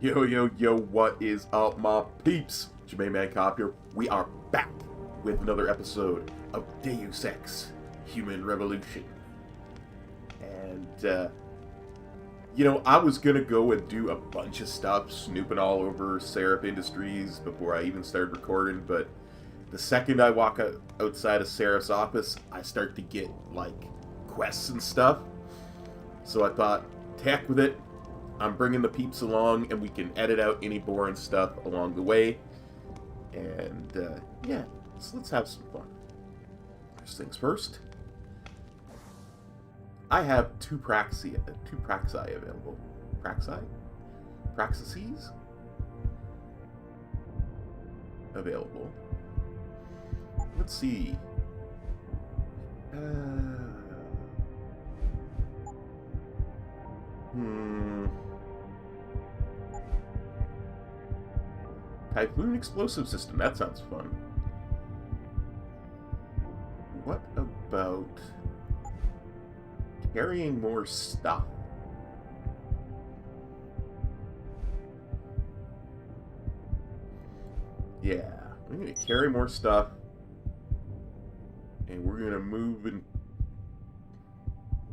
Yo, yo, yo, what is up, my peeps? Jermaine Man Cop here. We are back with another episode of Deus Ex, Human Revolution. And, I was gonna go and do a bunch of stuff, snooping all over Seraph Industries before I even started recording, but the second I walk outside of Seraph's office, I start to get, quests and stuff. So I thought, heck with it. I'm bringing the peeps along, and we can edit out any boring stuff along the way. And, so let's have some fun. First things first. I have two Praxi available. Praxis? Available. Let's see. Typhoon explosive system, that sounds fun. What about carrying more stuff? Yeah, I'm gonna carry more stuff, and we're gonna move and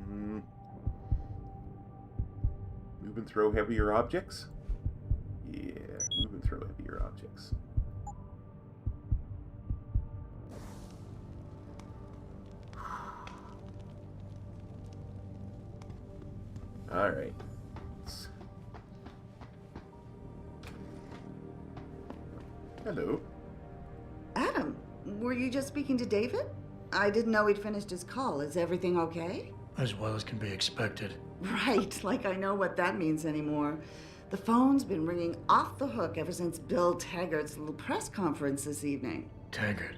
move and throw heavier objects. Yeah, move and throw heavier objects. Alright. Hello. Adam, were you just speaking to David? I didn't know he'd finished his call. Is everything okay? As well as can be expected. Right, like I know what that means anymore. The phone's been ringing off the hook ever since Bill Taggart's little press conference this evening. Taggart.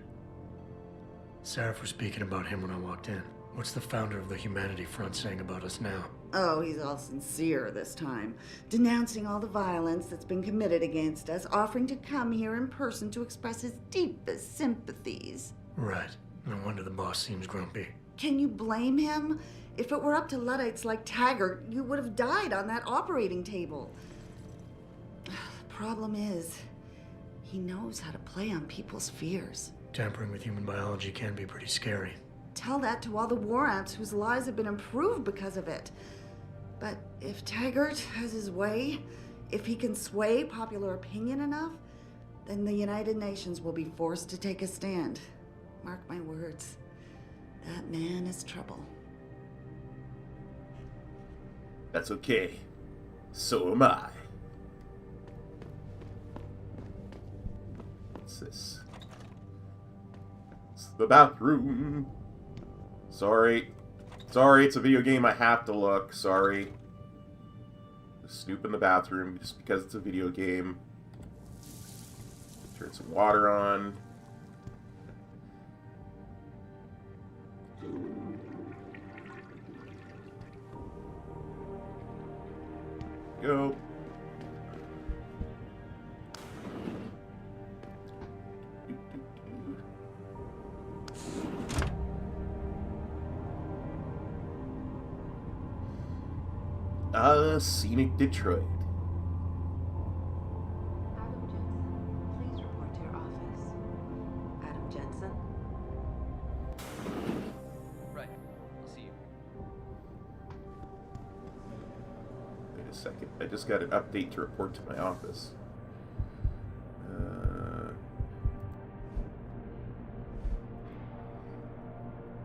Seraph was speaking about him when I walked in. What's the founder of the Humanity Front saying about us now? Oh, he's all sincere this time, denouncing all the violence that's been committed against us, offering to come here in person to express his deepest sympathies. Right. No wonder the boss seems grumpy. Can you blame him? If it were up to Luddites like Taggart, you would have died on that operating table. The problem is, he knows how to play on people's fears. Tampering with human biology can be pretty scary. Tell that to all the war ants whose lives have been improved because of it. But if Taggart has his way, if he can sway popular opinion enough, then the United Nations will be forced to take a stand. Mark my words, that man is trouble. That's okay. So am I. What's this? It's the bathroom. Sorry, it's a video game. I have to look. Sorry. Just snoop in the bathroom just because it's a video game. Turn some water on. Go. Scenic Detroit. Adam Jensen, please report to your office. Adam Jensen? Right. I'll see you. Wait a second. I just got an update to report to my office.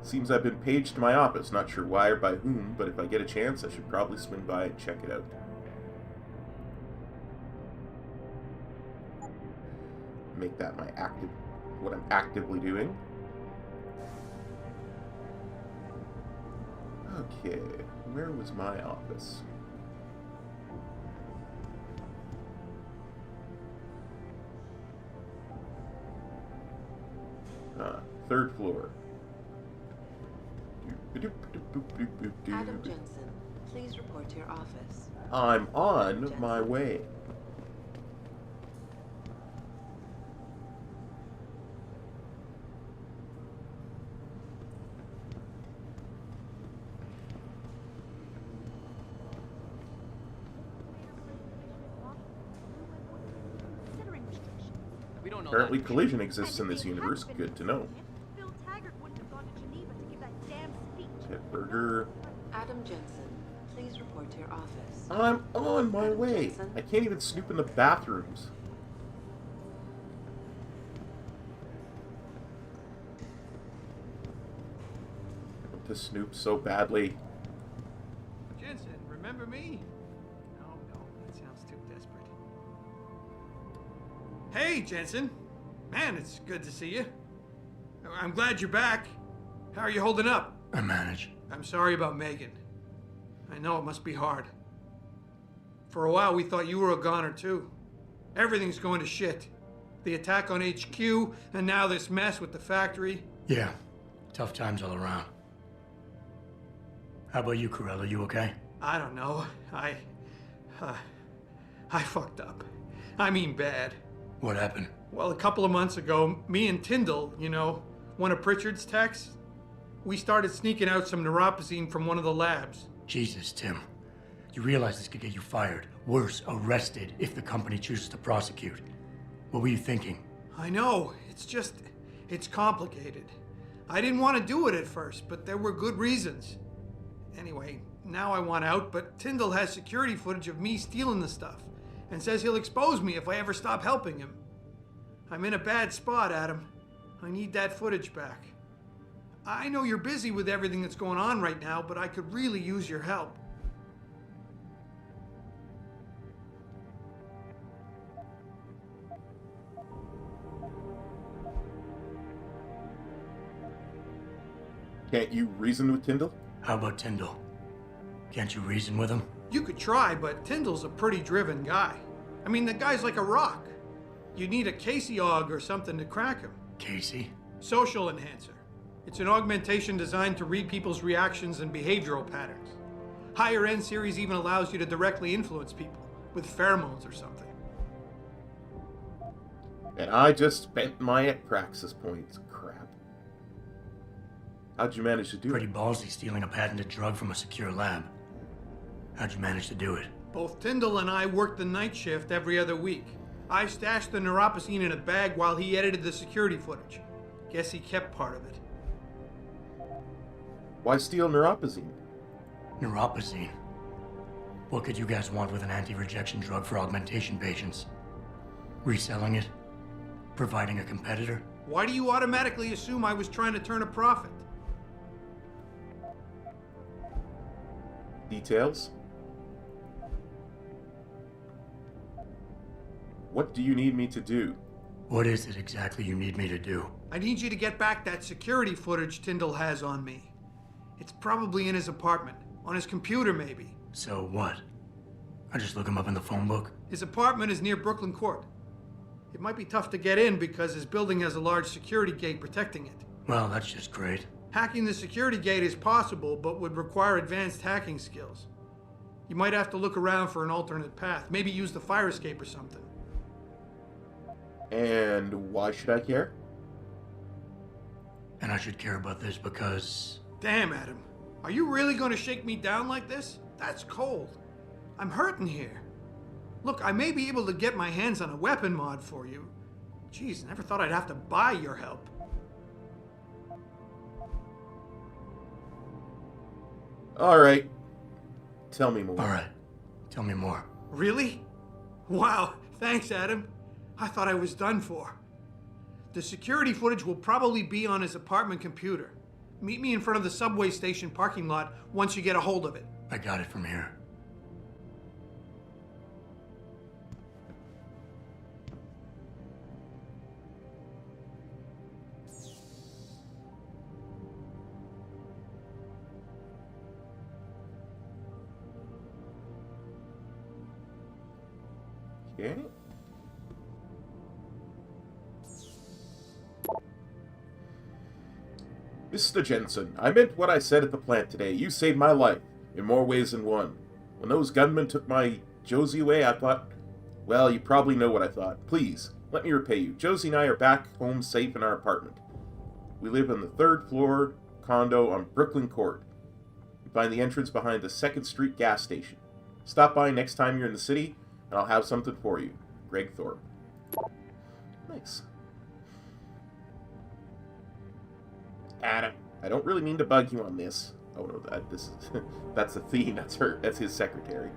Seems I've been paged to my office. Not sure why or by whom, but if I get a chance, I should probably swing by and check it out. Make that what I'm actively doing. Okay, where was my office? Third floor. Adam Jensen, please report to your office. I'm on my way. know Apparently that. collision exists in this universe. Good to know. Bill Taggart wouldn't have gone to Geneva to give that damn speech. Ted Burger. Adam Jensen, please report to your office. I'm on my Adam way. Jensen? I can't even snoop in the bathrooms. I want to snoop so badly. Jensen, remember me? No, that sounds too desperate. Hey, Jensen. Man, it's good to see you. I'm glad you're back. How are you holding up? I manage. I'm sorry about Megan. I know it must be hard. For a while, we thought you were a goner, too. Everything's going to shit. The attack on HQ, and now this mess with the factory. Yeah, tough times all around. How about you, Corella? You okay? I don't know. I fucked up. I mean bad. What happened? Well, a couple of months ago, me and Tyndall, you know, one of Pritchard's techs, we started sneaking out some neuropozyne from one of the labs. Jesus, Tim. You realize this could get you fired. Worse, arrested if the company chooses to prosecute. What were you thinking? I know. It's complicated. I didn't want to do it at first, but there were good reasons. Anyway, now I want out, but Tyndall has security footage of me stealing the stuff and says he'll expose me if I ever stop helping him. I'm in a bad spot, Adam. I need that footage back. I know you're busy with everything that's going on right now, but I could really use your help. Can't you reason with Tyndall? How about Tyndall? Can't you reason with him? You could try, but Tyndall's a pretty driven guy. I mean, the guy's like a rock. You need a Casey aug or something to crack him. Casey? Social enhancer. It's an augmentation designed to read people's reactions and behavioral patterns. Higher end series even allows you to directly influence people with pheromones or something. And I just spent my Praxis points. Crap. How'd you manage to do Pretty it? ballsy stealing a patented drug from a secure lab. How'd you manage to do it? Both Tyndall and I worked the night shift every other week. I stashed the neuropozyne in a bag while he edited the security footage. Guess he kept part of it. Why steal neuropozyne? Neuropozyne. What could you guys want with an anti-rejection drug for augmentation patients? Reselling it? Providing a competitor? Why do you automatically assume I was trying to turn a profit? Details? What do you need me to do? What is it exactly you need me to do? I need you to get back that security footage Tyndall has on me. It's probably in his apartment. On his computer, maybe. So what? I just look him up in the phone book? His apartment is near Brooklyn Court. It might be tough to get in because his building has a large security gate protecting it. Well, that's just great. Hacking the security gate is possible, but would require advanced hacking skills. You might have to look around for an alternate path. Maybe use the fire escape or something. And why should I care? And I should care about this because... Damn, Adam. Are you really going to shake me down like this? That's cold. I'm hurting here. Look, I may be able to get my hands on a weapon mod for you. Jeez, never thought I'd have to buy your help. Alright. Tell me more. Alright, tell me more. Really? Wow, thanks, Adam. I thought I was done for. The security footage will probably be on his apartment computer. Meet me in front of the subway station parking lot once you get a hold of it. I got it from here. Okay. Mr. Jensen, I meant what I said at the plant today. You saved my life, in more ways than one. When those gunmen took my Josie away, I thought... Well, you probably know what I thought. Please, let me repay you. Josie and I are back home safe in our apartment. We live on the 3rd floor condo on Brooklyn Court. You find the entrance behind the 2nd Street gas station. Stop by next time you're in the city, and I'll have something for you. Greg Thorpe. Nice. Adam, I don't really mean to bug you on this. Oh no, this is that's Athene. That's his secretary.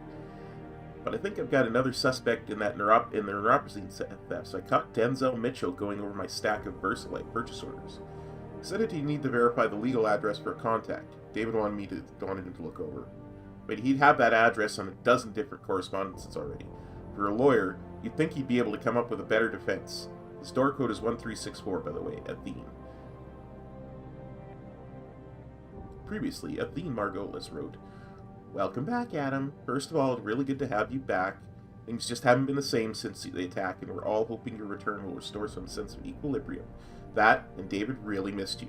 But I think I've got another suspect in the neuropazine theft. So I caught Denzel Mitchell going over my stack of Versalite purchase orders. He said that he'd need to verify the legal address for a contact. David wanted him to look over. But he'd have that address on a dozen different correspondences already. For a lawyer, you'd think he'd be able to come up with a better defense. His door code is 1364, by the way, Athene. Previously, Athene Margolis wrote, "Welcome back, Adam. First of all, it's really good to have you back. Things just haven't been the same since the attack, and we're all hoping your return will restore some sense of equilibrium. That, and David really missed you.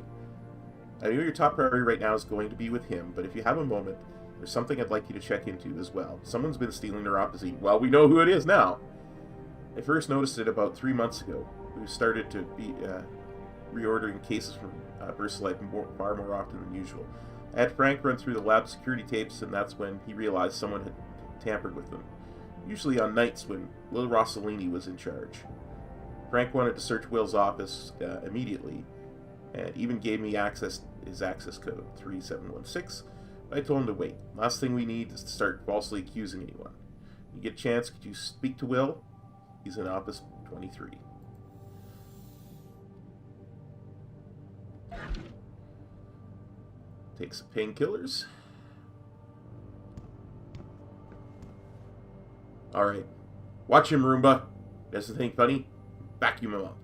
I know your top priority right now is going to be with him, but if you have a moment, there's something I'd like you to check into as well. Someone's been stealing neuropazine. Well, we know who it is now. I first noticed it about 3 months ago. We started to be reordering cases from Versalite far more often than usual. I had Frank run through the lab security tapes, and that's when he realized someone had tampered with them. Usually on nights when Will Rossellini was in charge. Frank wanted to search Will's office immediately, and even gave me his access code, 3716. I told him to wait. Last thing we need is to start falsely accusing anyone. When you get a chance, could you speak to Will? He's in office 23. Take some painkillers. Alright. Watch him, Roomba. That's the thing funny. Vacuum him up.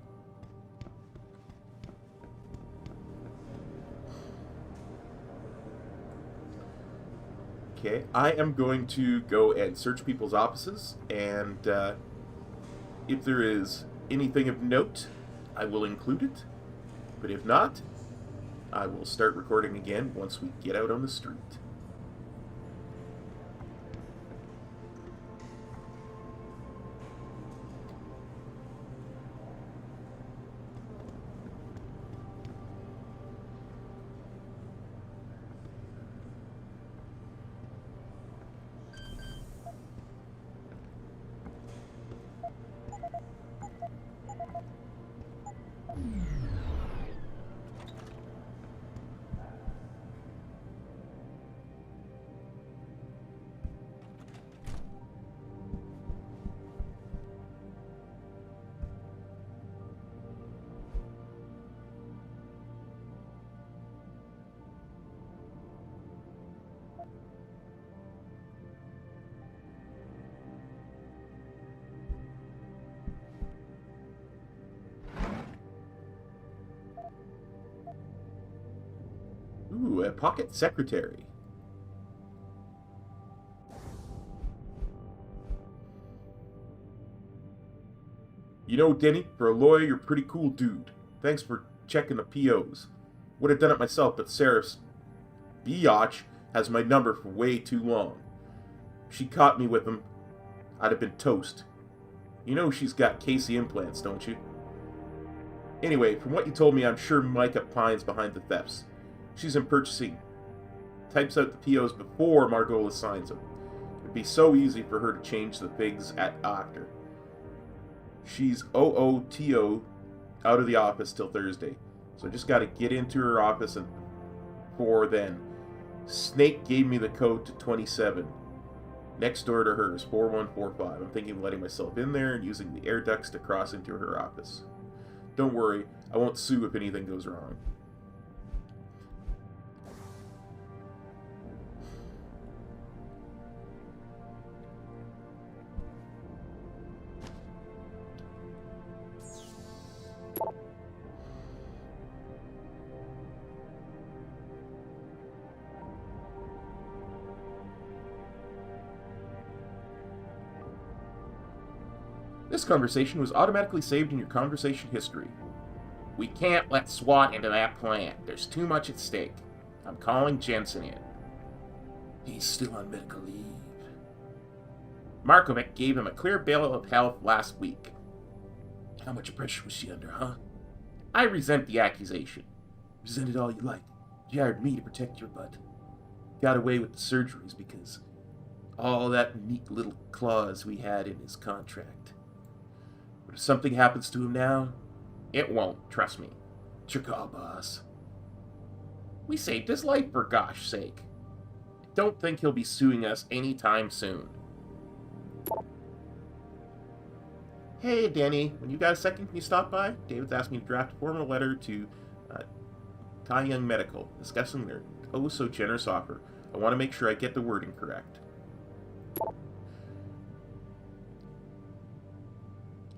Okay, I am going to go and search people's offices, and if there is anything of note, I will include it. But if not, I will start recording again once we get out on the street. Ooh, a pocket secretary. You know, Denny, for a lawyer, you're a pretty cool dude. Thanks for checking the POs. Would have done it myself, but Sarah's biatch has my number for way too long. If she caught me with him, I'd have been toast. You know she's got Casey implants, don't you? Anyway, from what you told me, I'm sure Micah Pine's behind the thefts. She's in purchasing. Types out the POs before Margolis signs them. It'd be so easy for her to change the figs after. She's OOTO out of the office till Thursday. So I just gotta get into her office and before then. Snake gave me the code to 27. Next door to her is 4145. I'm thinking of letting myself in there and using the air ducts to cross into her office. Don't worry, I won't sue if anything goes wrong. This conversation was automatically saved in your conversation history. We can't let SWAT into that plant. There's too much at stake. I'm calling Jensen in. He's still on medical leave. Markovic gave him a clear bill of health last week. How much pressure was she under, huh? I resent the accusation. Resent it all you like. You hired me to protect your butt. Got away with the surgeries because all that neat little clause we had in his contract. But if something happens to him now, it won't, trust me. It's your call, boss. We saved his life, for gosh sake. I don't think he'll be suing us anytime soon. Hey, Danny, when you got a second, can you stop by? David's asked me to draft a formal letter to Tai Young Medical, discussing their oh-so-generous offer. I want to make sure I get the wording correct.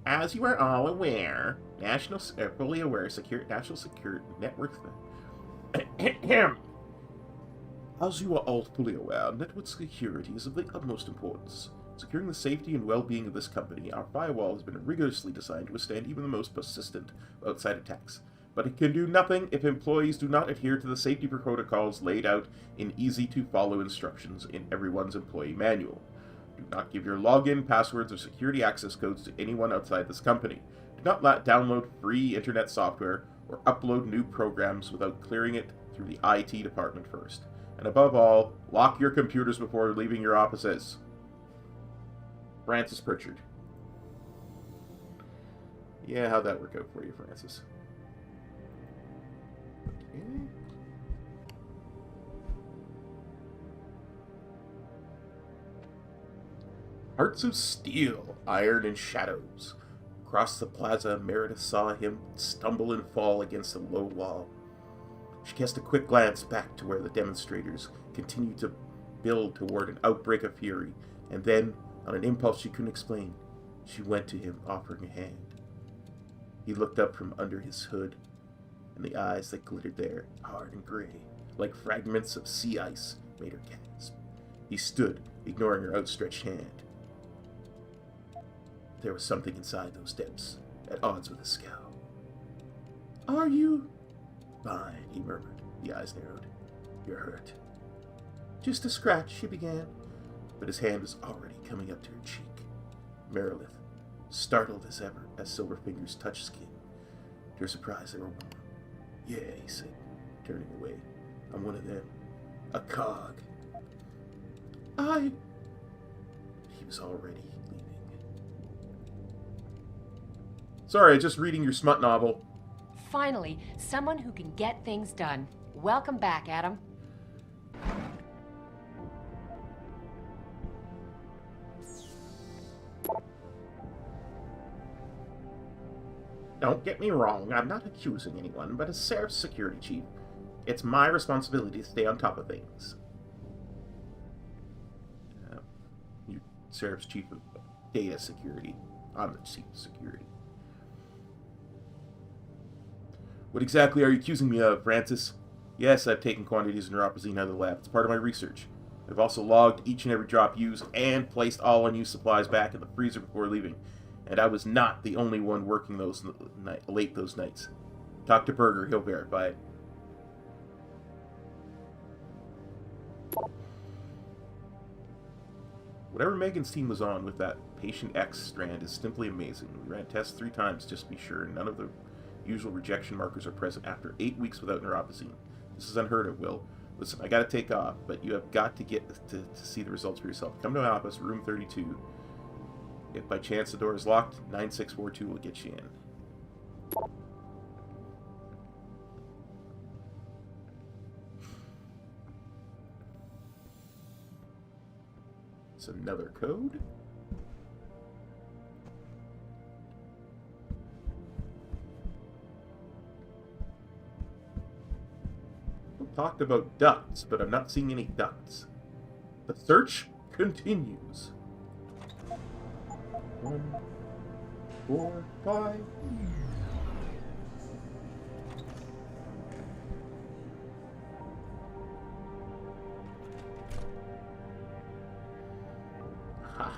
As you are all aware, national security network. As you are all fully aware, network security is of the utmost importance. Securing the safety and well-being of this company, our firewall has been rigorously designed to withstand even the most persistent outside attacks. But it can do nothing if employees do not adhere to the safety protocols laid out in easy-to-follow instructions in everyone's employee manual. Do not give your login, passwords, or security access codes to anyone outside this company. Do not download free internet software or upload new programs without clearing it through the IT department first. And above all, lock your computers before leaving your offices. Francis Pritchard. Yeah, how'd that work out for you, Francis? Okay. Hearts of steel, iron and shadows. Across the plaza, Meredith saw him stumble and fall against a low wall. She cast a quick glance back to where the demonstrators continued to build toward an outbreak of fury, and then, on an impulse she couldn't explain, she went to him, offering a hand. He looked up from under his hood, and the eyes that glittered there, hard and gray, like fragments of sea ice, made her gasp. He stood, ignoring her outstretched hand. There was something inside those depths, at odds with his scowl. Are you? Fine, he murmured, the eyes narrowed. You're hurt. Just a scratch, she began, but his hand was already coming up to her cheek. Meredith, startled as ever as silver fingers touched skin. To her surprise, they were warm. Yeah, he said, turning away. I'm one of them. A cog. He was already leaving. Sorry, just reading your smut novel. Finally, someone who can get things done. Welcome back, Adam. Don't get me wrong, I'm not accusing anyone, but as Serif's security chief, it's my responsibility to stay on top of things. You're Serif's chief of data security. I'm the chief of security. What exactly are you accusing me of, Francis? Yes, I've taken quantities of neuropazine out of the lab. It's part of my research. I've also logged each and every drop used and placed all unused supplies back in the freezer before leaving. And I was not the only one working late those nights. Talk to Berger, he'll verify it. Whatever Megan's team was on with that Patient X strand is simply amazing. We ran tests 3 times just to be sure, and none of the usual rejection markers are present after 8 weeks without neuropazine. This is unheard of, Will. Listen, I gotta take off, but you have got to get to see the results for yourself. Come to my office, room 32. If by chance the door is locked, 9642 will get you in. It's another code. We talked about ducts, but I'm not seeing any ducts. The search continues. 1, 4, 5. Ha.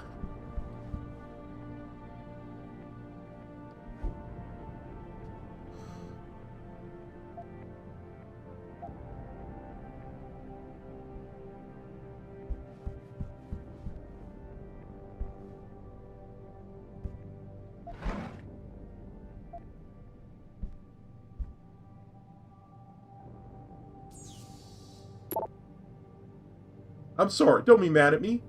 I'm sorry, don't be mad at me.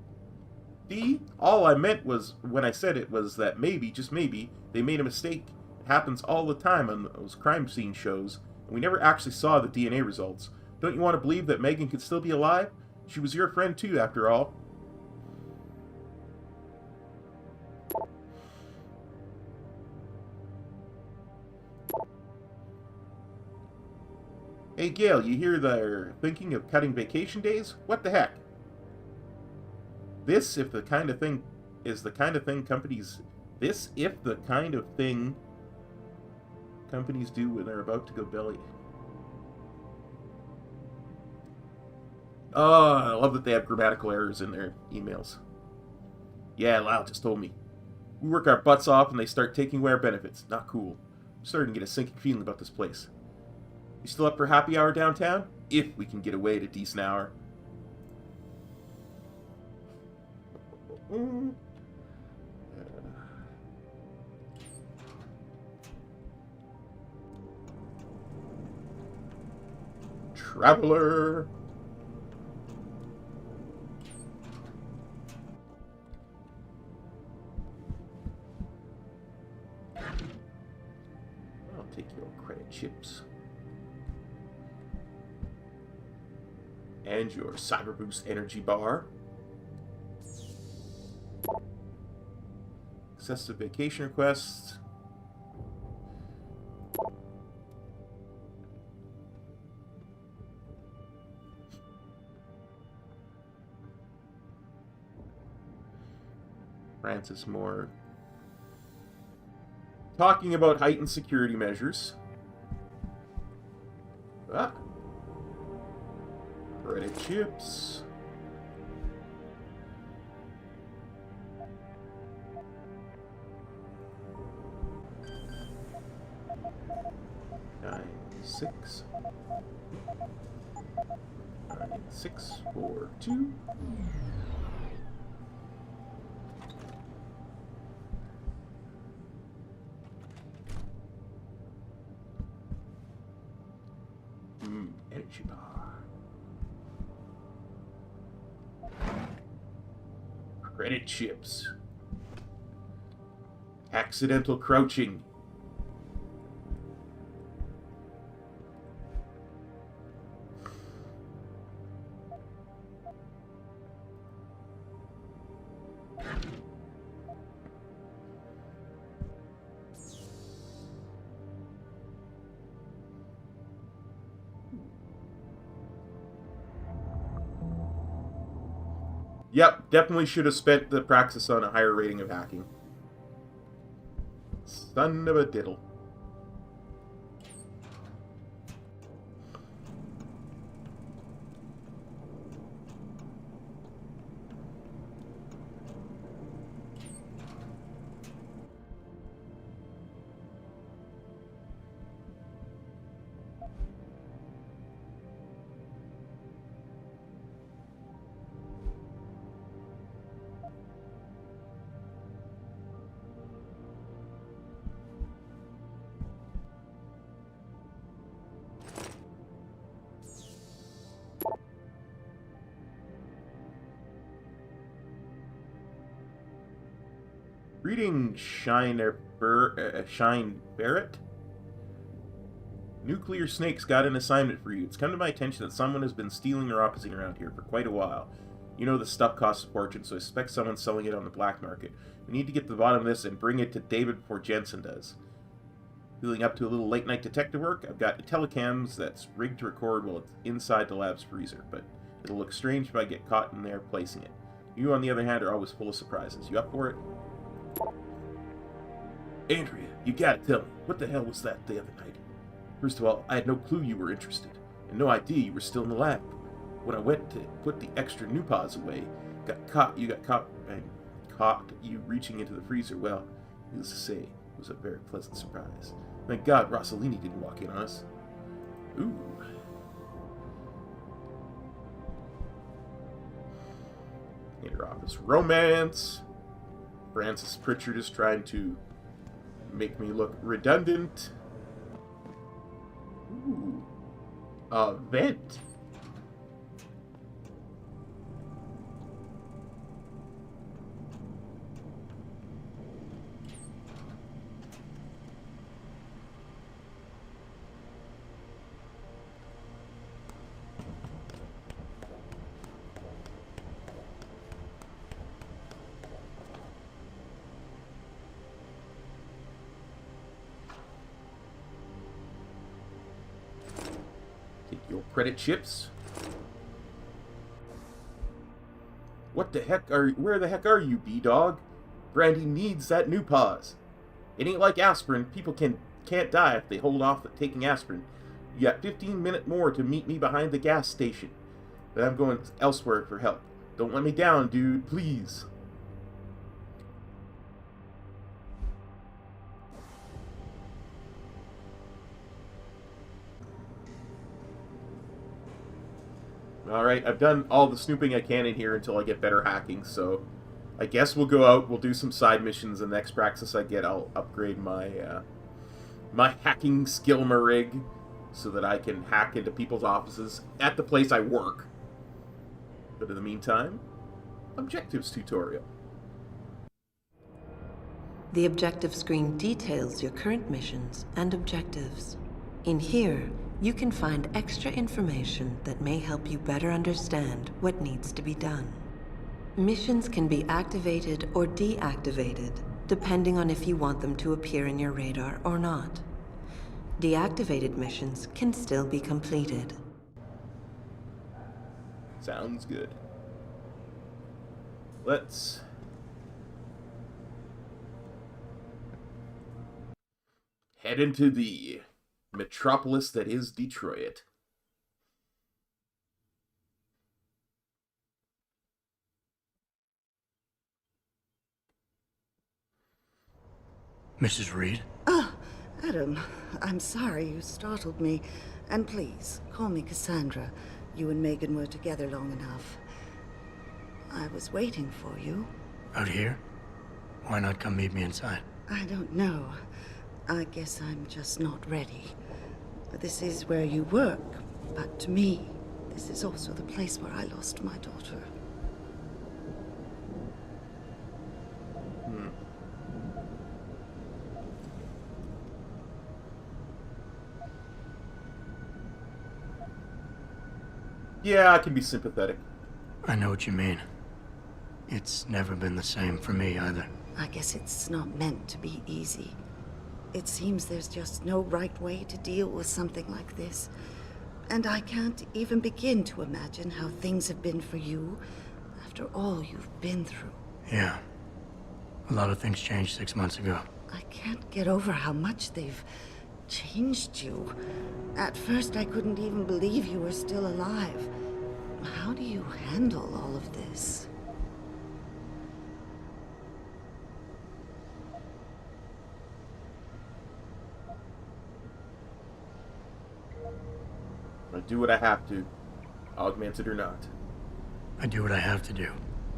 D, all I meant was, when I said it, was that maybe, just maybe, they made a mistake. It happens all the time on those crime scene shows, and we never actually saw the DNA results. Don't you want to believe that Megan could still be alive? She was your friend too, after all. Hey Gail, you hear they're thinking of cutting vacation days? What the heck? This if the kind of thing companies do when they're about to go belly. Oh, I love that they have grammatical errors in their emails. Yeah, Lyle just told me. We work our butts off and they start taking away our benefits. Not cool. I'm starting to get a sinking feeling about this place. You still up for happy hour downtown? If we can get away at a decent hour. Traveler. I'll take your credit chips. And your Cyber Boost energy bar. Access to vacation requests. Francis Moore. Talking about heightened security measures. Ah. Credit chips. Nine, 6. 9, 6, 4, 2. Energy bar. Credit chips. Accidental crouching. Yep, definitely should have spent the Praxis on a higher rating of hacking. Son of a diddle. Reading Shine Barrett. Nuclear Snake's got an assignment for you. It's come to my attention that someone has been stealing their opposite around here for quite a while. You know the stuff costs a fortune, so I suspect someone's selling it on the black market. We need to get to the bottom of this and bring it to David before Jensen does. Feeling up to a little late-night detective work? I've got telecams that's rigged to record while it's inside the lab's freezer, but it'll look strange if I get caught in there placing it. You, on the other hand, are always full of surprises. You up for it? Andrea, you gotta tell me, what the hell was that the other night? First of all, I had no clue you were interested, and no idea you were still in the lab. When I went to put the extra new pods away, you got caught you reaching into the freezer. Well, needless to say, it was a very pleasant surprise. Thank God Rossellini didn't walk in on us. Ooh. Interoffice romance. Francis Pritchard is trying to make me look redundant. Ooh. Vent. credit chips. Where the heck are you, B-Dog? Brandy needs that new pause. It ain't like aspirin. People can't die if they hold off taking aspirin. You got 15 minutes more to meet me behind the gas station. But I'm going elsewhere for help. Don't let me down, dude, please. Alright, I've done all the snooping I can in here until I get better hacking, so I guess we'll go out, we'll do some side missions, and the next Praxis I get, I'll upgrade my my hacking skill rig so that I can hack into people's offices at the place I work. But in the meantime, objectives tutorial. The objective screen details your current missions and objectives. In here, you can find extra information that may help you better understand what needs to be done. Missions can be activated or deactivated, depending on if you want them to appear in your radar or not. Deactivated missions can still be completed. Sounds good. Let's head into the metropolis that is Detroit. Mrs. Reed? Ah, Adam, I'm sorry you startled me. And please, call me Cassandra. You and Megan were together long enough. I was waiting for you. Out here? Why not come meet me inside? I don't know. I guess I'm just not ready. This is where you work, but to me, this is also the place where I lost my daughter. Yeah, I can be sympathetic. I know what you mean. It's never been the same for me either. I guess it's not meant to be easy. It seems there's just no right way to deal with something like this. And I can't even begin to imagine how things have been for you after all you've been through. Yeah. A lot of things changed 6 months ago. I can't get over how much they've changed you. At first, I couldn't even believe you were still alive. How do you handle all of this? I do what I have to, augmented or not. I do what I have to do,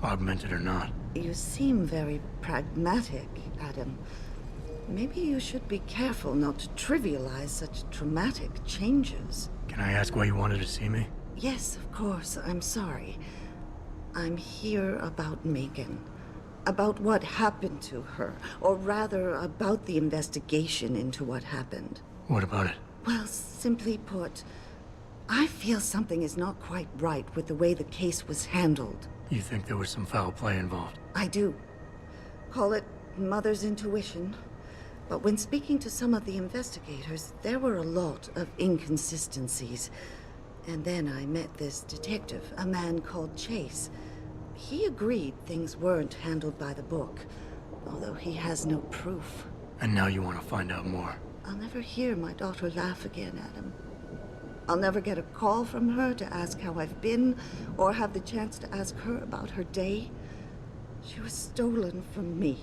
augmented or not. You seem very pragmatic, Adam. Maybe you should be careful not to trivialize such traumatic changes. Can I ask why you wanted to see me? Yes, of course. I'm sorry. I'm here about Megan. About what happened to her. Or rather, about the investigation into what happened. What about it? Well, simply put, I feel something is not quite right with the way the case was handled. You think there was some foul play involved? I do. Call it mother's intuition. But when speaking to some of the investigators, there were a lot of inconsistencies. And then I met this detective, a man called Chase. He agreed things weren't handled by the book, although he has no proof. And now you want to find out more? I'll never hear my daughter laugh again, Adam. I'll never get a call from her to ask how I've been, or have the chance to ask her about her day. She was stolen from me.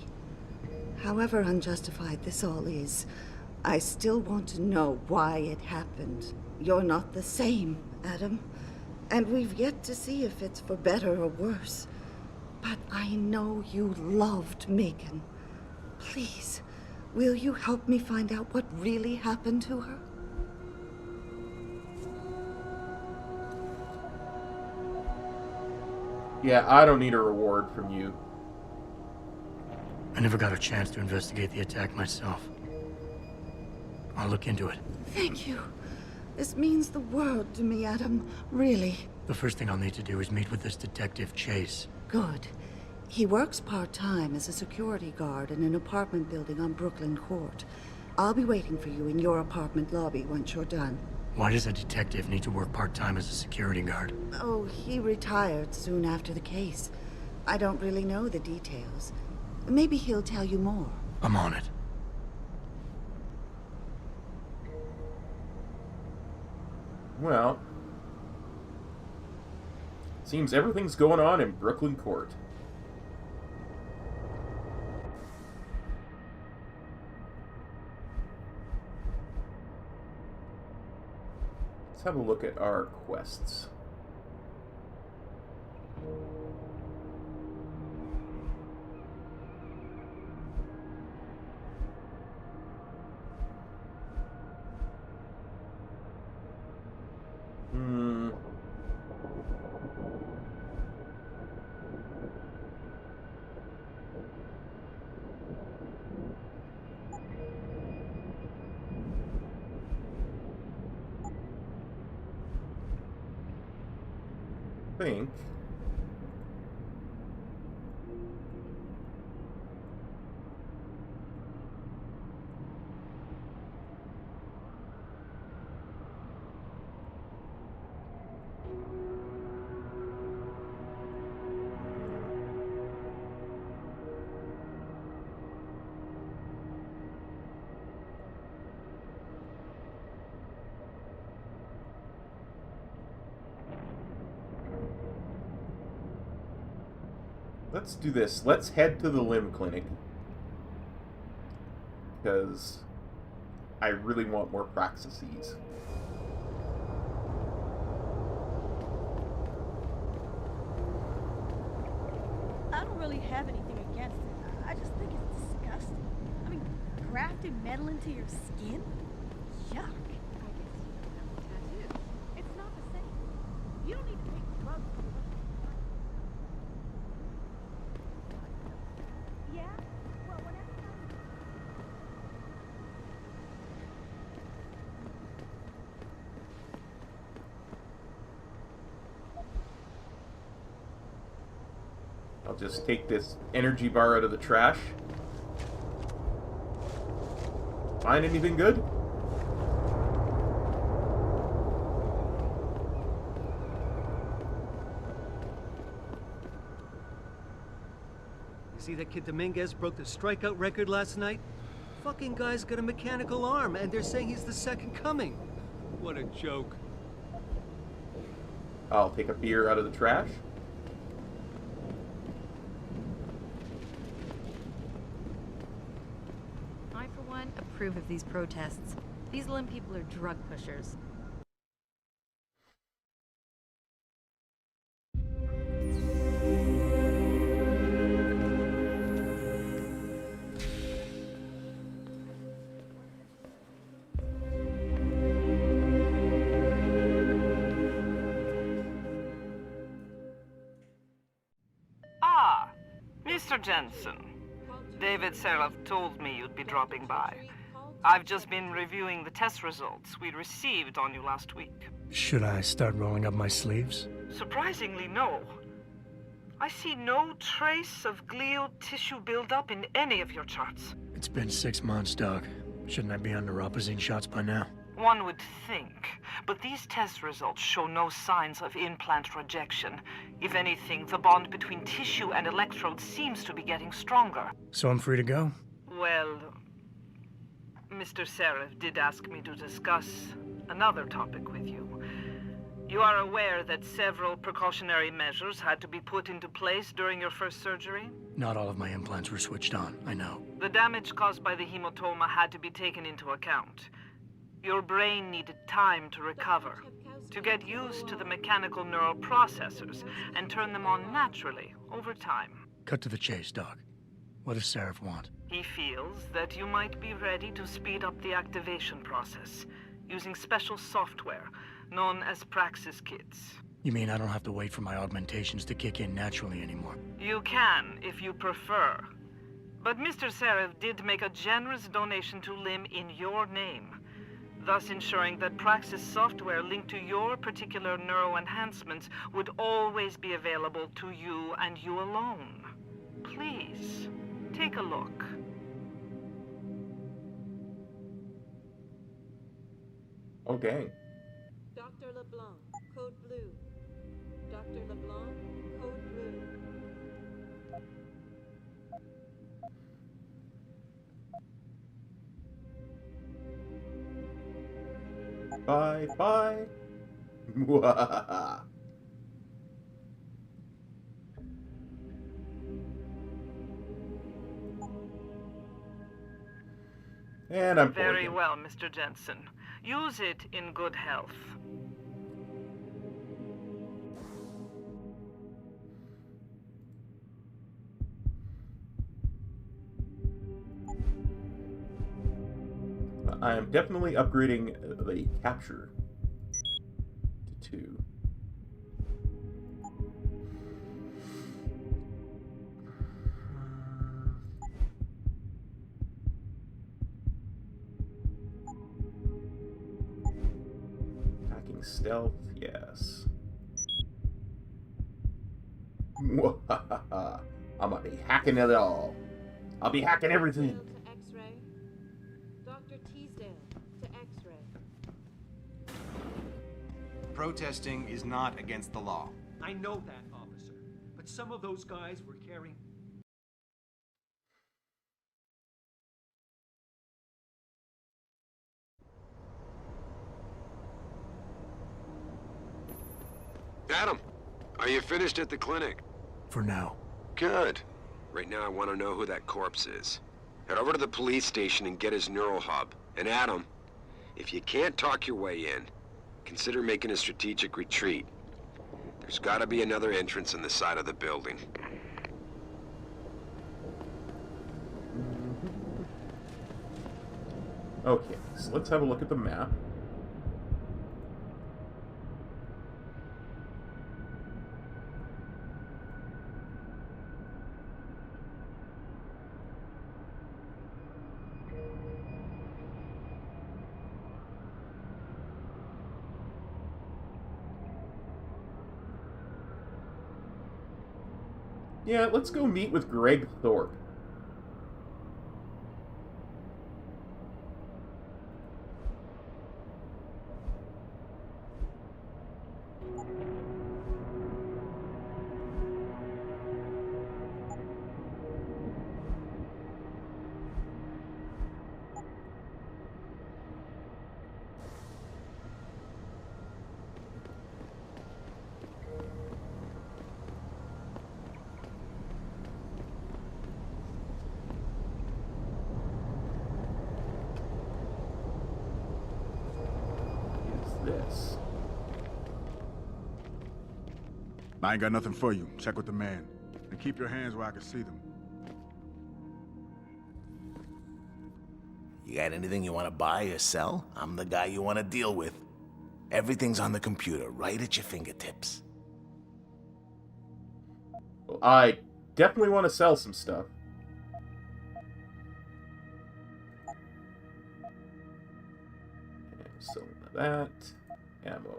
However unjustified this all is, I still want to know why it happened. You're not the same, Adam. And we've yet to see if it's for better or worse. But I know you loved Megan. Please, will you help me find out what really happened to her? Yeah, I don't need a reward from you. I never got a chance to investigate the attack myself. I'll look into it. Thank you. This means the world to me, Adam. Really. The first thing I'll need to do is meet with this detective, Chase. Good. He works part-time as a security guard in an apartment building on Brooklyn Court. I'll be waiting for you in your apartment lobby once you're done. Why does a detective need to work part-time as a security guard? Oh, he retired soon after the case. I don't really know the details. Maybe he'll tell you more. I'm on it. Well, seems everything's going on in Brooklyn Court. Let's have a look at our quests. Think let's do this. Let's head to the limb clinic. Because I really want more Praxis Kits. I don't really have anything against it. I just think it's disgusting. I mean, grafting metal into your skin? Yuck. I guess you don't have a tattoo. It's not the same. You don't need to take drugs for the rest of your life. Yeah? Well, whatever. I'll just take this energy bar out of the trash. Find anything good? You see that kid Dominguez broke the strikeout record last night? Fucking guy's got a mechanical arm, and they're saying he's the second coming. What a joke. I'll take a beer out of the trash. I, for one, approve of these protests. These limb people are drug pushers. Ah, Mr. Jensen. David Seraph told me you'd be dropping by. I've just been reviewing the test results we received on you last week. Should I start rolling up my sleeves? Surprisingly, no. I see no trace of glial tissue buildup in any of your charts. It's been 6 months, Doc. Shouldn't I be on neuropozyne shots by now? One would think, but these test results show no signs of implant rejection. If anything, the bond between tissue and electrodes seems to be getting stronger. So I'm free to go? Well, Mr. Seraph did ask me to discuss another topic with you. You are aware that several precautionary measures had to be put into place during your first surgery? Not all of my implants were switched on, I know. The damage caused by the hematoma had to be taken into account. Your brain needed time to recover, to get used to the mechanical neural processors and turn them on naturally over time. Cut to the chase, Doc. What does Seraph want? He feels that you might be ready to speed up the activation process using special software known as Praxis Kits. You mean I don't have to wait for my augmentations to kick in naturally anymore? You can, if you prefer. But Mr. Seraph did make a generous donation to LIM in your name, thus ensuring that Praxis software linked to your particular neuroenhancements would always be available to you and you alone. Please, take a look. Oh, dang. Dr. LeBlanc, code blue. Dr. LeBlanc, code blue. Bye bye. Mwahaha. And I'm Very poisoned. well, Mr. Jensen. Use it in good health. I am definitely upgrading the capture to 2. Hacking stealth, yes. Mwahaha. I'm gonna be hacking it all. I'll be hacking everything. To X-ray. Dr. Teasdale to X-ray. Protesting is not against the law. I know that, officer. But some of those guys were carrying... Adam, are you finished at the clinic? For now. Good. Right now I want to know who that corpse is. Head over to the police station and get his neural hub. And Adam, if you can't talk your way in, consider making a strategic retreat. There's gotta be another entrance on the side of the building. Okay, so let's have a look at the map. Yeah, let's go meet with Greg Thorpe. This. I ain't got nothing for you. Check with the man. And keep your hands where I can see them. You got anything you want to buy or sell? I'm the guy you want to deal with. Everything's on the computer, right at your fingertips. Well, I definitely want to sell some stuff. And selling that. Ammo.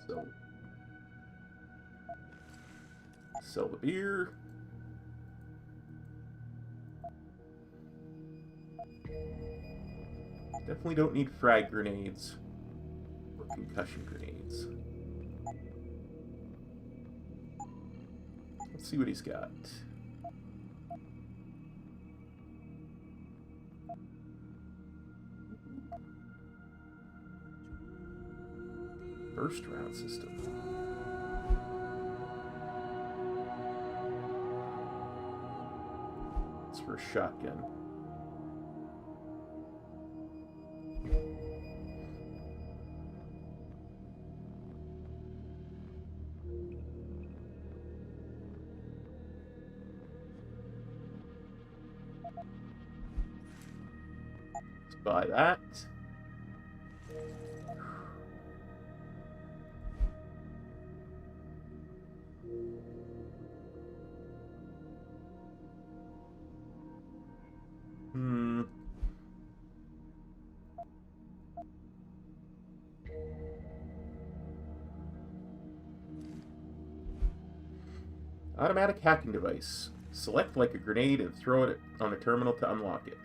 So sell the beer. Definitely don't need frag grenades or concussion grenades. Let's see what he's got. First round system. It's for a shotgun. Let's buy that. Automatic hacking device. Select like a grenade and throw it on a terminal to unlock it.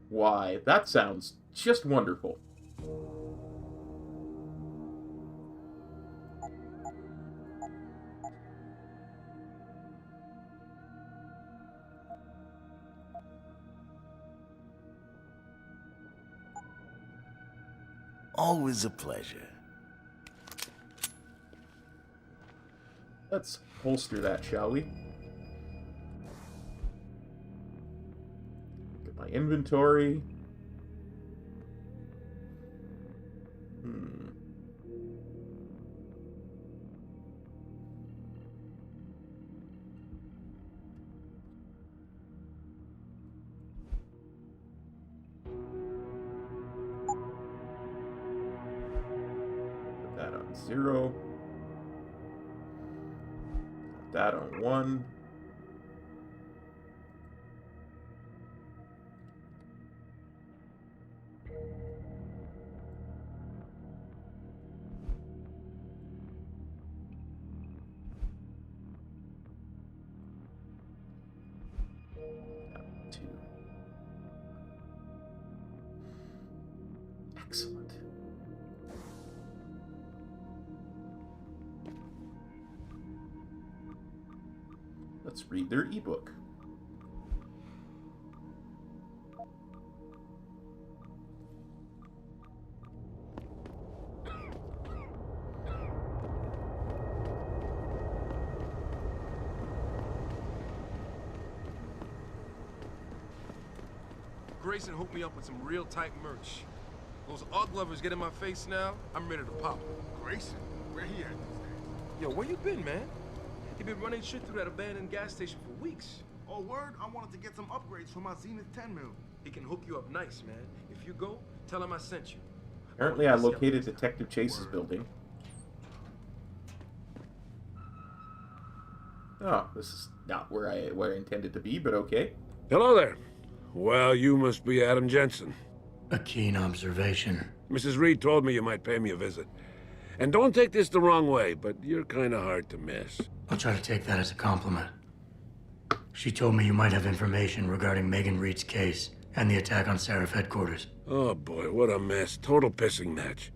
Why, that sounds just wonderful. Always a pleasure. Let's holster that, shall we? Look at my inventory. Put that on 0. Put that on 1. Excellent. Let's read their ebook. Grayson hooked me up with some real tight merch. Those odd lovers get in my face now, I'm ready to pop. Grayson? Where he at these days? Yo, where you been, man? You been running shit through that abandoned gas station for weeks. Oh, word? I wanted to get some upgrades for my Zenith 10 mil. He can hook you up nice, man. If you go, tell him I sent you. Apparently I located Detective Chase's building. Oh, this is not where I intended to be, but okay. Hello there. Well, you must be Adam Jensen. A keen observation. Mrs. Reed told me you might pay me a visit. And don't take this the wrong way, but you're kind of hard to miss. I'll try to take that as a compliment. She told me you might have information regarding Megan Reed's case and the attack on Seraph headquarters. Oh boy, what a mess. Total pissing match.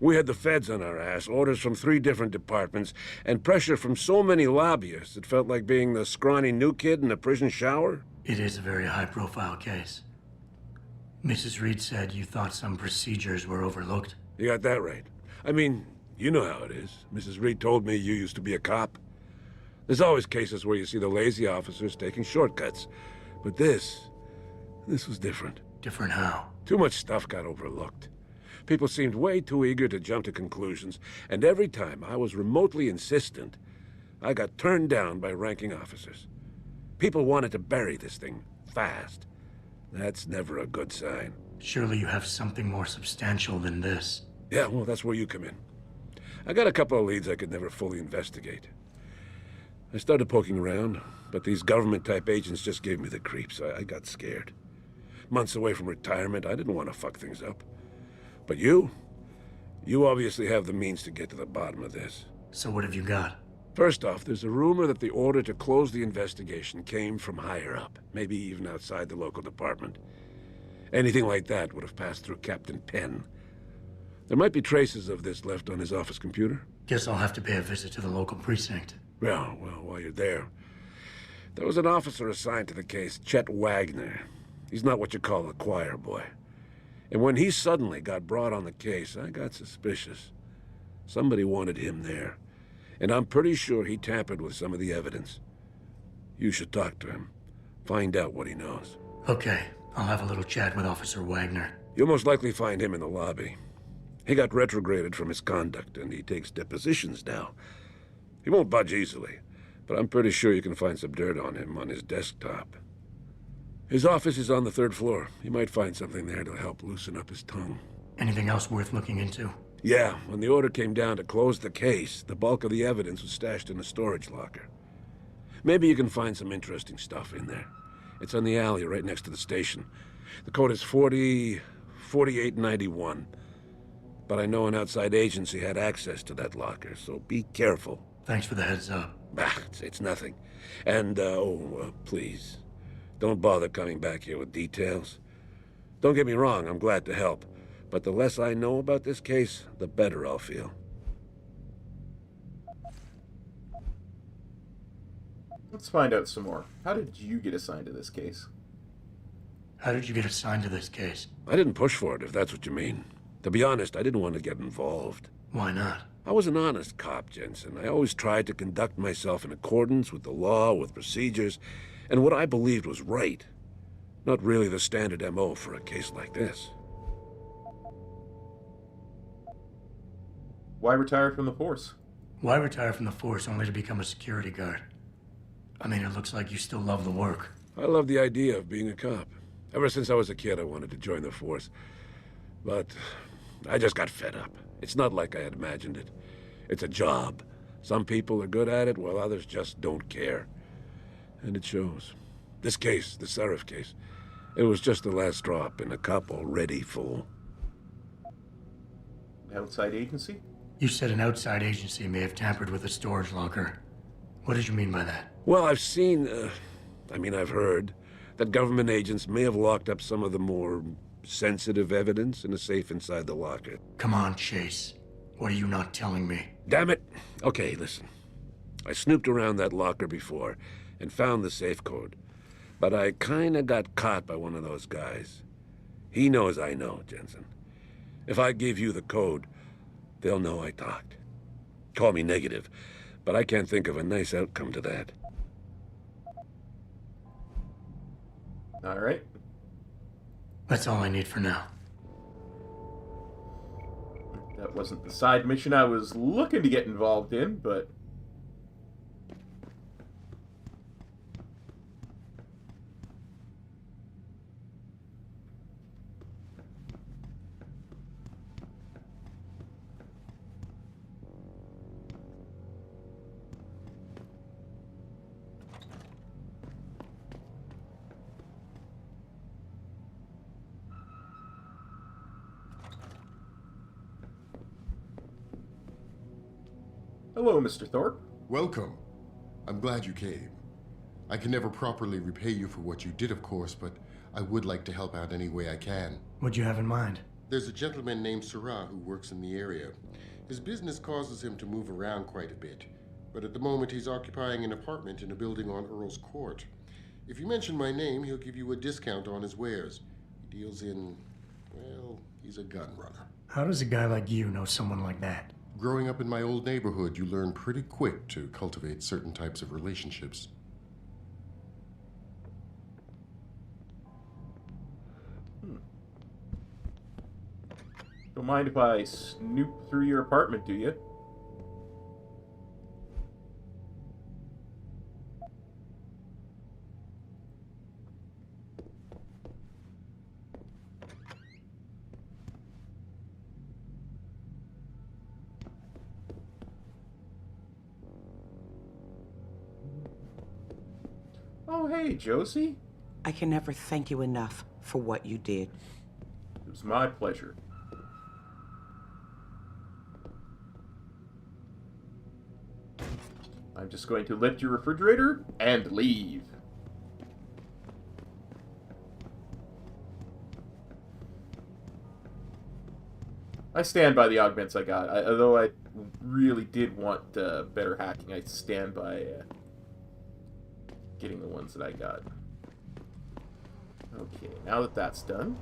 We had the feds on our ass, orders from 3 different departments, and pressure from so many lobbyists it felt like being the scrawny new kid in a prison shower. It is a very high-profile case. Mrs. Reed said you thought some procedures were overlooked. You got that right. I mean, you know how it is. Mrs. Reed told me you used to be a cop. There's always cases where you see the lazy officers taking shortcuts. But this was different. Different how? Too much stuff got overlooked. People seemed way too eager to jump to conclusions, and every time I was remotely insistent, I got turned down by ranking officers. People wanted to bury this thing fast. That's never a good sign. Surely you have something more substantial than this. Yeah, well, that's where you come in. I got a couple of leads I could never fully investigate. I started poking around, but these government-type agents just gave me the creeps. I got scared. Months away from retirement, I didn't want to fuck things up. But you obviously have the means to get to the bottom of this. So what have you got? First off, there's a rumor that the order to close the investigation came from higher up, maybe even outside the local department. Anything like that would have passed through Captain Penn. There might be traces of this left on his office computer. Guess I'll have to pay a visit to the local precinct. Well, while you're there, there was an officer assigned to the case, Chet Wagner. He's not what you call a choir boy. And when he suddenly got brought on the case, I got suspicious. Somebody wanted him there. And I'm pretty sure he tampered with some of the evidence. You should talk to him. Find out what he knows. Okay, I'll have a little chat with Officer Wagner. You'll most likely find him in the lobby. He got retrograded from his conduct, and he takes depositions now. He won't budge easily, but I'm pretty sure you can find some dirt on him on his desktop. His office is on the 3rd floor. You might find something there to help loosen up his tongue. Anything else worth looking into? Yeah, when the order came down to close the case, the bulk of the evidence was stashed in a storage locker. Maybe you can find some interesting stuff in there. It's on the alley right next to the station. The code is 4891. But I know an outside agency had access to that locker, so be careful. Thanks for the heads up. Bah, it's nothing. And, please, don't bother coming back here with details. Don't get me wrong, I'm glad to help. But the less I know about this case, the better I'll feel. Let's find out some more. How did you get assigned to this case? How did you get assigned to this case? I didn't push for it, if that's what you mean. To be honest, I didn't want to get involved. Why not? I was an honest cop, Jensen. I always tried to conduct myself in accordance with the law, with procedures, and what I believed was right. Not really the standard MO for a case like this. Why retire from the force? Why retire from the force only to become a security guard? I mean, it looks like you still love the work. I love the idea of being a cop. Ever since I was a kid, I wanted to join the force. But I just got fed up. It's not like I had imagined it. It's a job. Some people are good at it, while others just don't care. And it shows. This case, the Seraph case, it was just the last drop in a cup already full. Outside agency? You said an outside agency may have tampered with a storage locker. What did you mean by that? Well, I've seen, I've heard that government agents may have locked up some of the more sensitive evidence in a safe inside the locker. Come on, Chase. What are you not telling me? Damn it! Okay, listen. I snooped around that locker before and found the safe code. But I kinda got caught by one of those guys. He knows I know, Jensen. If I give you the code, they'll know I talked. Call me negative, but I can't think of a nice outcome to that. All right. That's all I need for now. That wasn't the side mission I was looking to get involved in, but... Hello, Mr. Thorpe. Welcome. I'm glad you came. I can never properly repay you for what you did, of course, but I would like to help out any way I can. What'd you have in mind? There's a gentleman named Sarah who works in the area. His business causes him to move around quite a bit, but at the moment he's occupying an apartment in a building on Earl's Court. If you mention my name, he'll give you a discount on his wares. He deals in, well, he's a gun runner. How does a guy like you know someone like that? Growing up in my old neighborhood, you learn pretty quick to cultivate certain types of relationships. Don't mind if I snoop through your apartment, do you? Oh, hey, Josie. I can never thank you enough for what you did. It was my pleasure. I'm just going to lift your refrigerator and leave. I stand by the augments I got. Although I really did want better hacking, I stand by getting the ones that I got. Okay, now that that's done.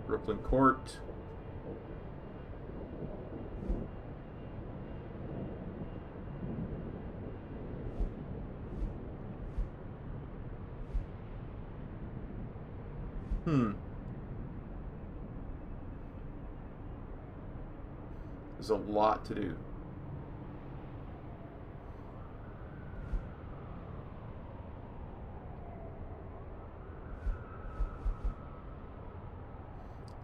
Brooklyn Court. There's a lot to do.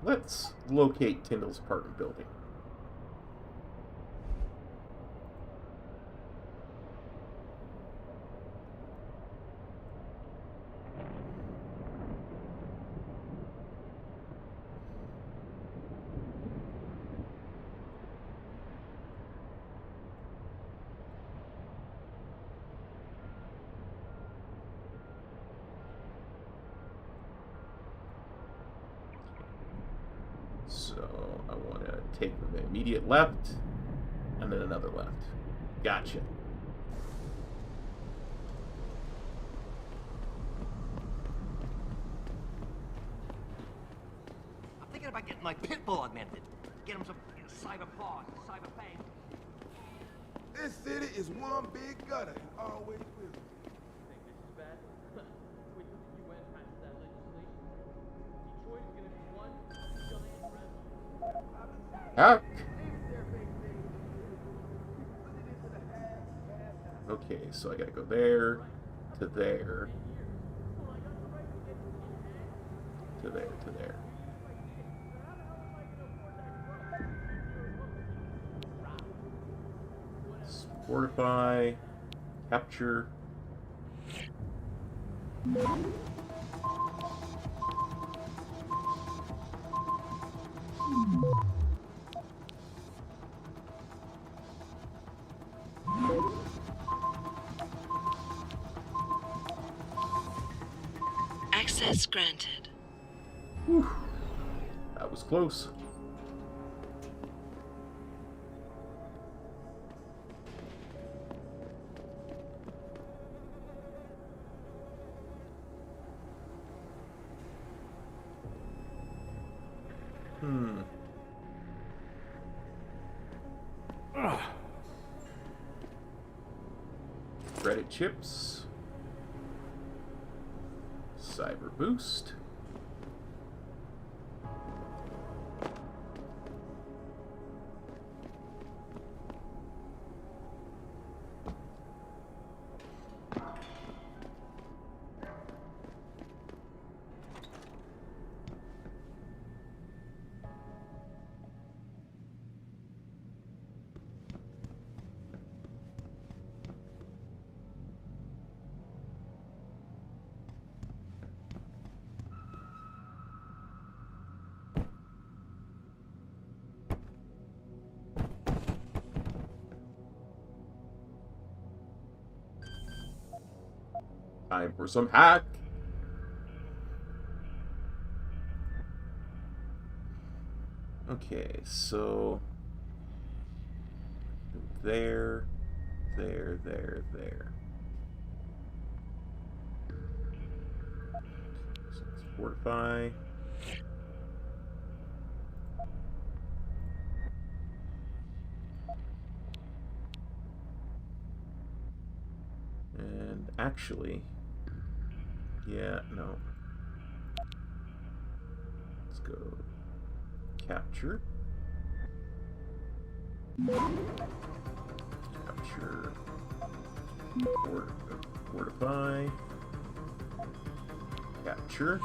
Let's locate Tyndall's apartment building. So I want to take the immediate left, and then another left. Gotcha. I'm thinking about getting my pit bull augmented. Get him some cyber paws, cyber fang. This city is one big gutter and always will. Think this is bad? Wait till the UN passes that legislation. Detroit is gonna be one giant red. Ah. Okay, so I gotta go there, to there, to there, to there. Fortify, capture. Access granted. Whew. That was close. Credit chips. Cyber boost. Time for some hack. Okay, so there. So let's fortify. And actually, yeah, no. Let's go capture. Capture. Fortify. Capture.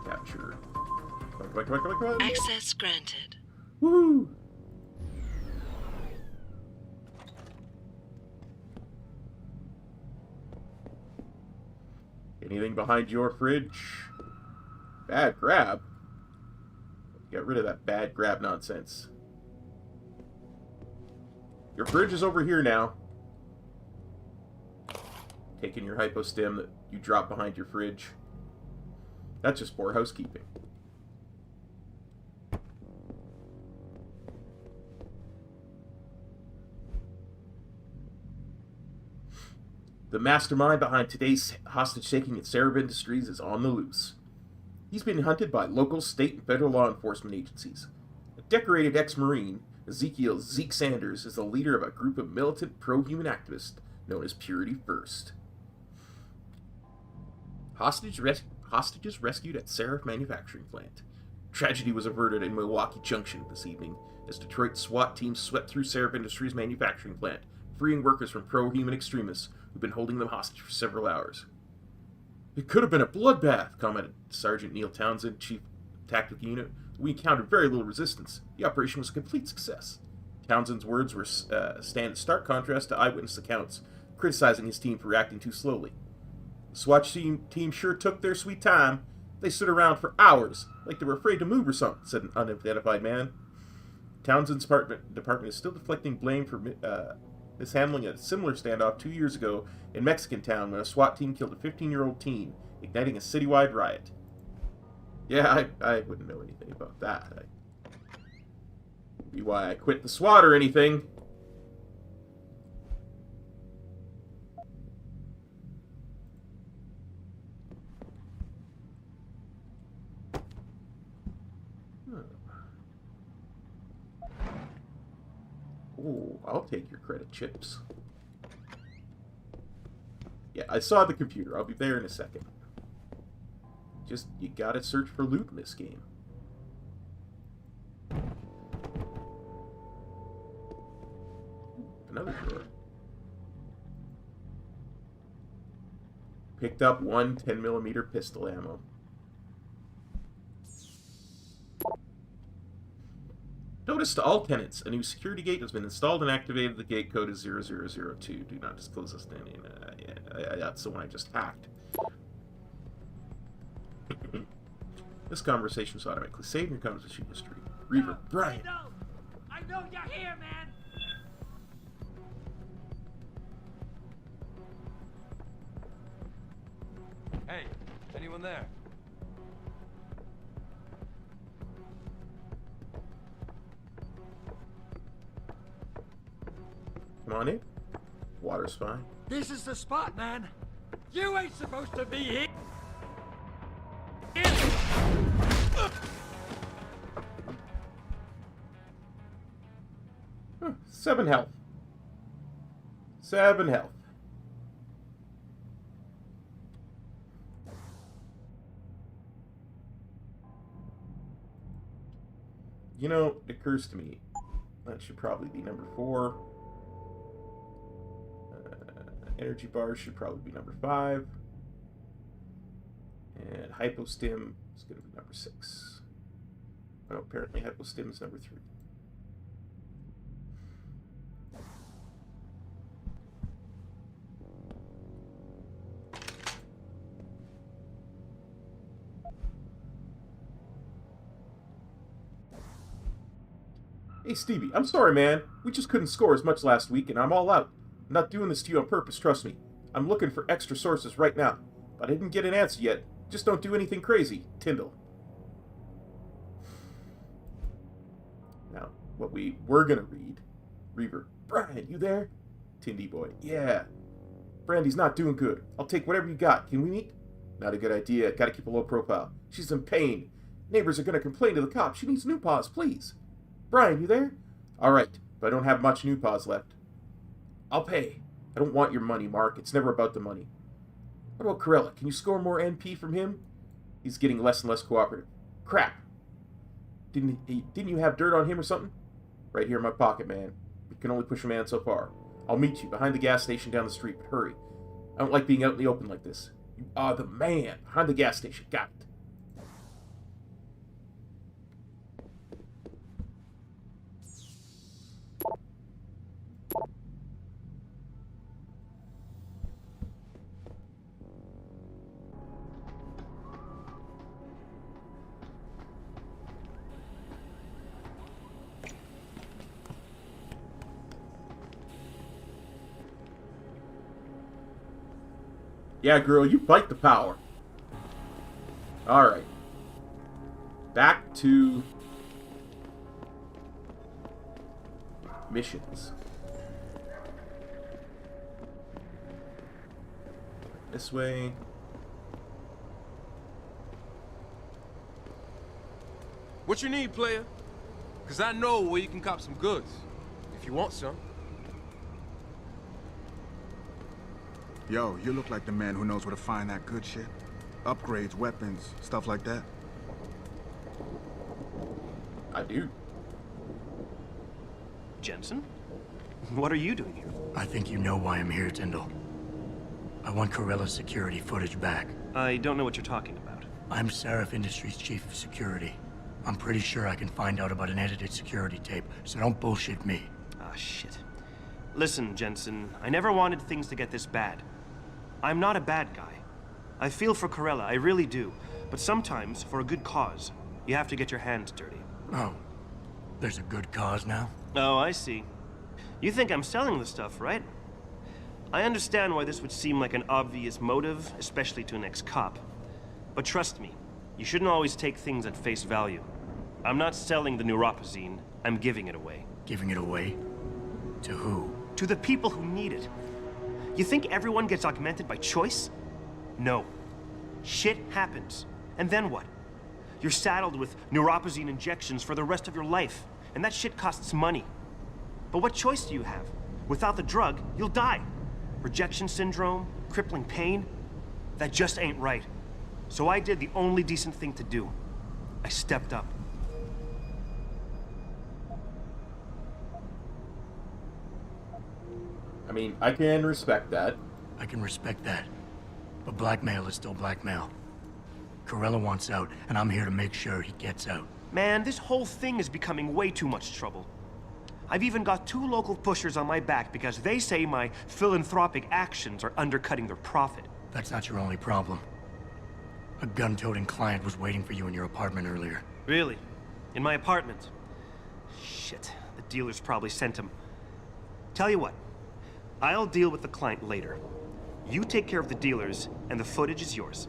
Capture. Come on. Access granted. Woo! Anything behind your fridge? Bad grab? Get rid of that bad grab nonsense. Your fridge is over here now. Taking your hypostem that you dropped behind your fridge. That's just poor housekeeping. The mastermind behind today's hostage-taking at Sarab Industries is on the loose. He's been hunted by local, state, and federal law enforcement agencies. A decorated ex-Marine, Ezekiel Zeke Sanders, is the leader of a group of militant pro-human activists known as Purity First. Hostages rescued at Saraf manufacturing plant. Tragedy was averted in Milwaukee Junction this evening as Detroit SWAT teams swept through Saraf Industries manufacturing plant, freeing workers from pro-human extremists who've been holding them hostage for several hours. It could have been a bloodbath, commented Sergeant Neil Townsend, Chief Tactical Unit. We encountered very little resistance. The operation was a complete success. Townsend's words were stand in stark contrast to eyewitness accounts, criticizing his team for reacting too slowly. The SWAT team sure took their sweet time. They stood around for hours, like they were afraid to move or something, said an unidentified man. Townsend's department is still deflecting blame for mishandling a similar standoff 2 years ago in Mexican town when a SWAT team killed a 15-year-old teen, igniting a citywide riot. Yeah, I wouldn't know anything about that. Be why I quit the SWAT or anything. Oh, I'll take your credit chips. Yeah, I saw the computer. I'll be there in a second. Just, you gotta search for loot in this game. Another drawer. Picked up one 10mm pistol ammo. Notice to all tenants, a new security gate has been installed and activated. The gate code is 0002. Do not disclose this to any. That's the one I just hacked. This conversation is automatically saved in your conversation history. Reaver, Brian. I know you're here, man. Hey, anyone there? Come on in. Water's fine. This is the spot, man. You ain't supposed to be here. 7 health. 7 health. You know, it occurs to me that should probably be number 4. Energy bars should probably be number 5. And hypostim is going to be number 6. Oh, apparently hypostim is number 3. Hey Stevie, I'm sorry man. We just couldn't score as much last week and I'm all out. I'm not doing this to you on purpose, trust me. I'm looking for extra sources right now. But I didn't get an answer yet. Just don't do anything crazy, Tyndall. Now, what we were gonna read. Reaver, Brian, you there? Tindy boy, yeah. Brandy's not doing good. I'll take whatever you got. Can we meet? Not a good idea. Gotta keep a low profile. She's in pain. Neighbors are gonna complain to the cops. She needs new paws, please. Brian, you there? Alright, but I don't have much new paws left. I'll pay. I don't want your money, Mark. It's never about the money. What about Corella? Can you score more NP from him? He's getting less and less cooperative. Crap. Didn't you have dirt on him or something? Right here in my pocket, man. We can only push a man so far. I'll meet you behind the gas station down the street, but hurry. I don't like being out in the open like this. You are the man. Behind the gas station. Got it. Yeah, girl, you fight the power. Alright. Back to missions. This way. What you need, player? Cause I know where you can cop some goods. If you want some. Yo, you look like the man who knows where to find that good shit. Upgrades, weapons, stuff like that. I do. Jensen? What are you doing here? I think you know why I'm here, Tyndall. I want Corella's security footage back. I don't know what you're talking about. I'm Seraph Industries' chief of security. I'm pretty sure I can find out about an edited security tape, so don't bullshit me. Ah, shit. Listen, Jensen, I never wanted things to get this bad. I'm not a bad guy. I feel for Corella, I really do. But sometimes, for a good cause, you have to get your hands dirty. Oh, there's a good cause now? Oh, I see. You think I'm selling the stuff, right? I understand why this would seem like an obvious motive, especially to an ex-cop. But trust me, you shouldn't always take things at face value. I'm not selling the neuropazine, I'm giving it away. Giving it away? To who? To the people who need it. You think everyone gets augmented by choice? No. Shit happens. And then what? You're saddled with neuropazine injections for the rest of your life, and that shit costs money. But what choice do you have? Without the drug, you'll die. Rejection syndrome, crippling pain, that just ain't right. So I did the only decent thing to do. I stepped up. I mean, I can respect that. I can respect that. But blackmail is still blackmail. Corella wants out, and I'm here to make sure he gets out. Man, this whole thing is becoming way too much trouble. I've even got 2 local pushers on my back because they say my philanthropic actions are undercutting their profit. That's not your only problem. A gun-toting client was waiting for you in your apartment earlier. Really? In my apartment? Shit, the dealers probably sent him. Tell you what, I'll deal with the client later. You take care of the dealers, and the footage is yours.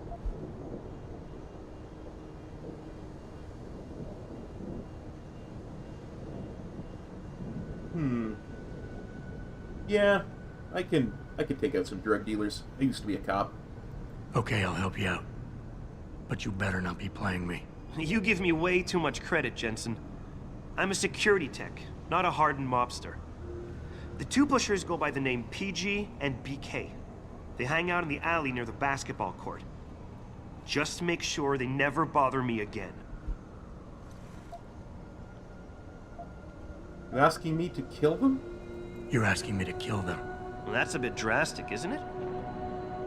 Yeah, I can take out some drug dealers. I used to be a cop. Okay, I'll help you out. But you better not be playing me. You give me way too much credit, Jensen. I'm a security tech, not a hardened mobster. The 2 pushers go by the name PG and BK. They hang out in the alley near the basketball court. Just make sure they never bother me again. You asking me to kill them? You're asking me to kill them. Well, that's a bit drastic, isn't it?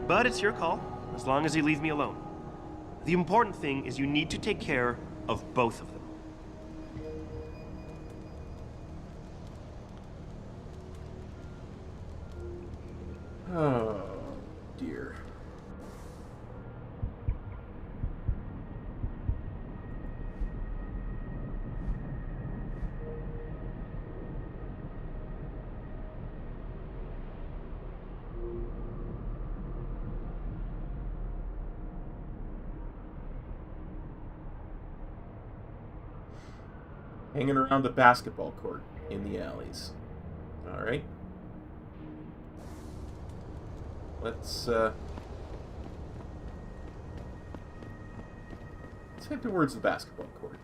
But it's your call, as long as you leave me alone. The important thing is you need to take care of both of them. Oh, dear. Hanging around the basketball court in the alleys. All right. Let's head towards the basketball court.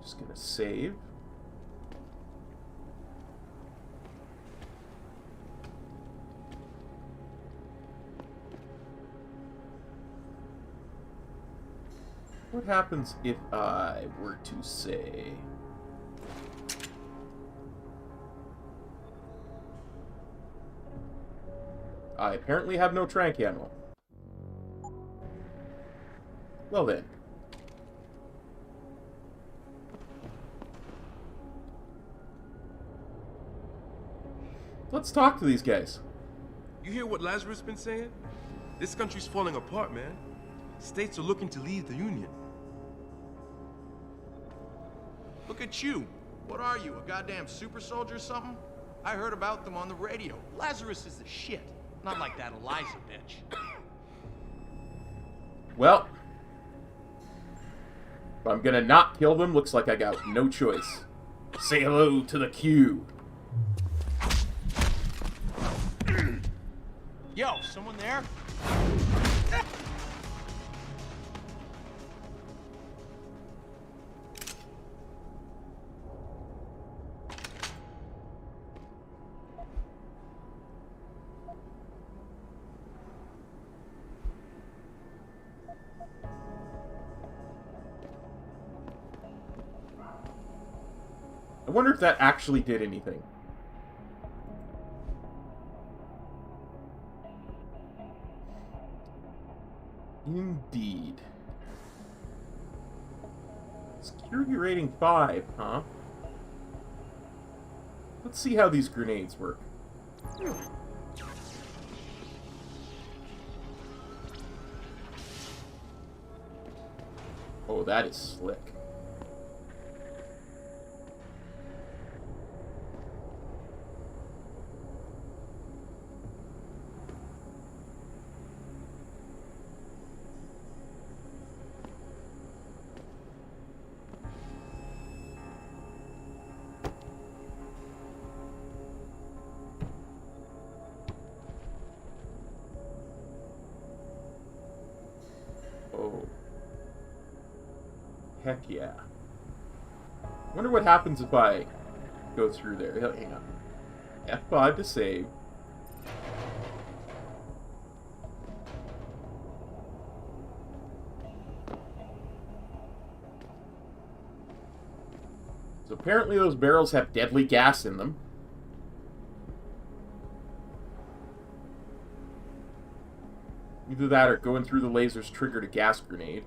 Just gonna save. What happens if I were to say... I apparently have no trank ammo. Well then. Let's talk to these guys. You hear what Lazarus been saying? This country's falling apart, man. States are looking to leave the Union. Look at you. What are you, a goddamn super soldier or something? I heard about them on the radio. Lazarus is the shit. Not like that Eliza bitch. Well, if I'm gonna not kill them, looks like I got no choice. Say hello to the Q. Yo, someone there? I wonder if that actually did anything. Indeed. Security rating 5, huh? Let's see how these grenades work. Oh, that is slick. Oh. Heck yeah. Wonder what happens if I go through there. Hang on. F5 to save. So apparently those barrels have deadly gas in them. Either that or going through the lasers triggered a gas grenade.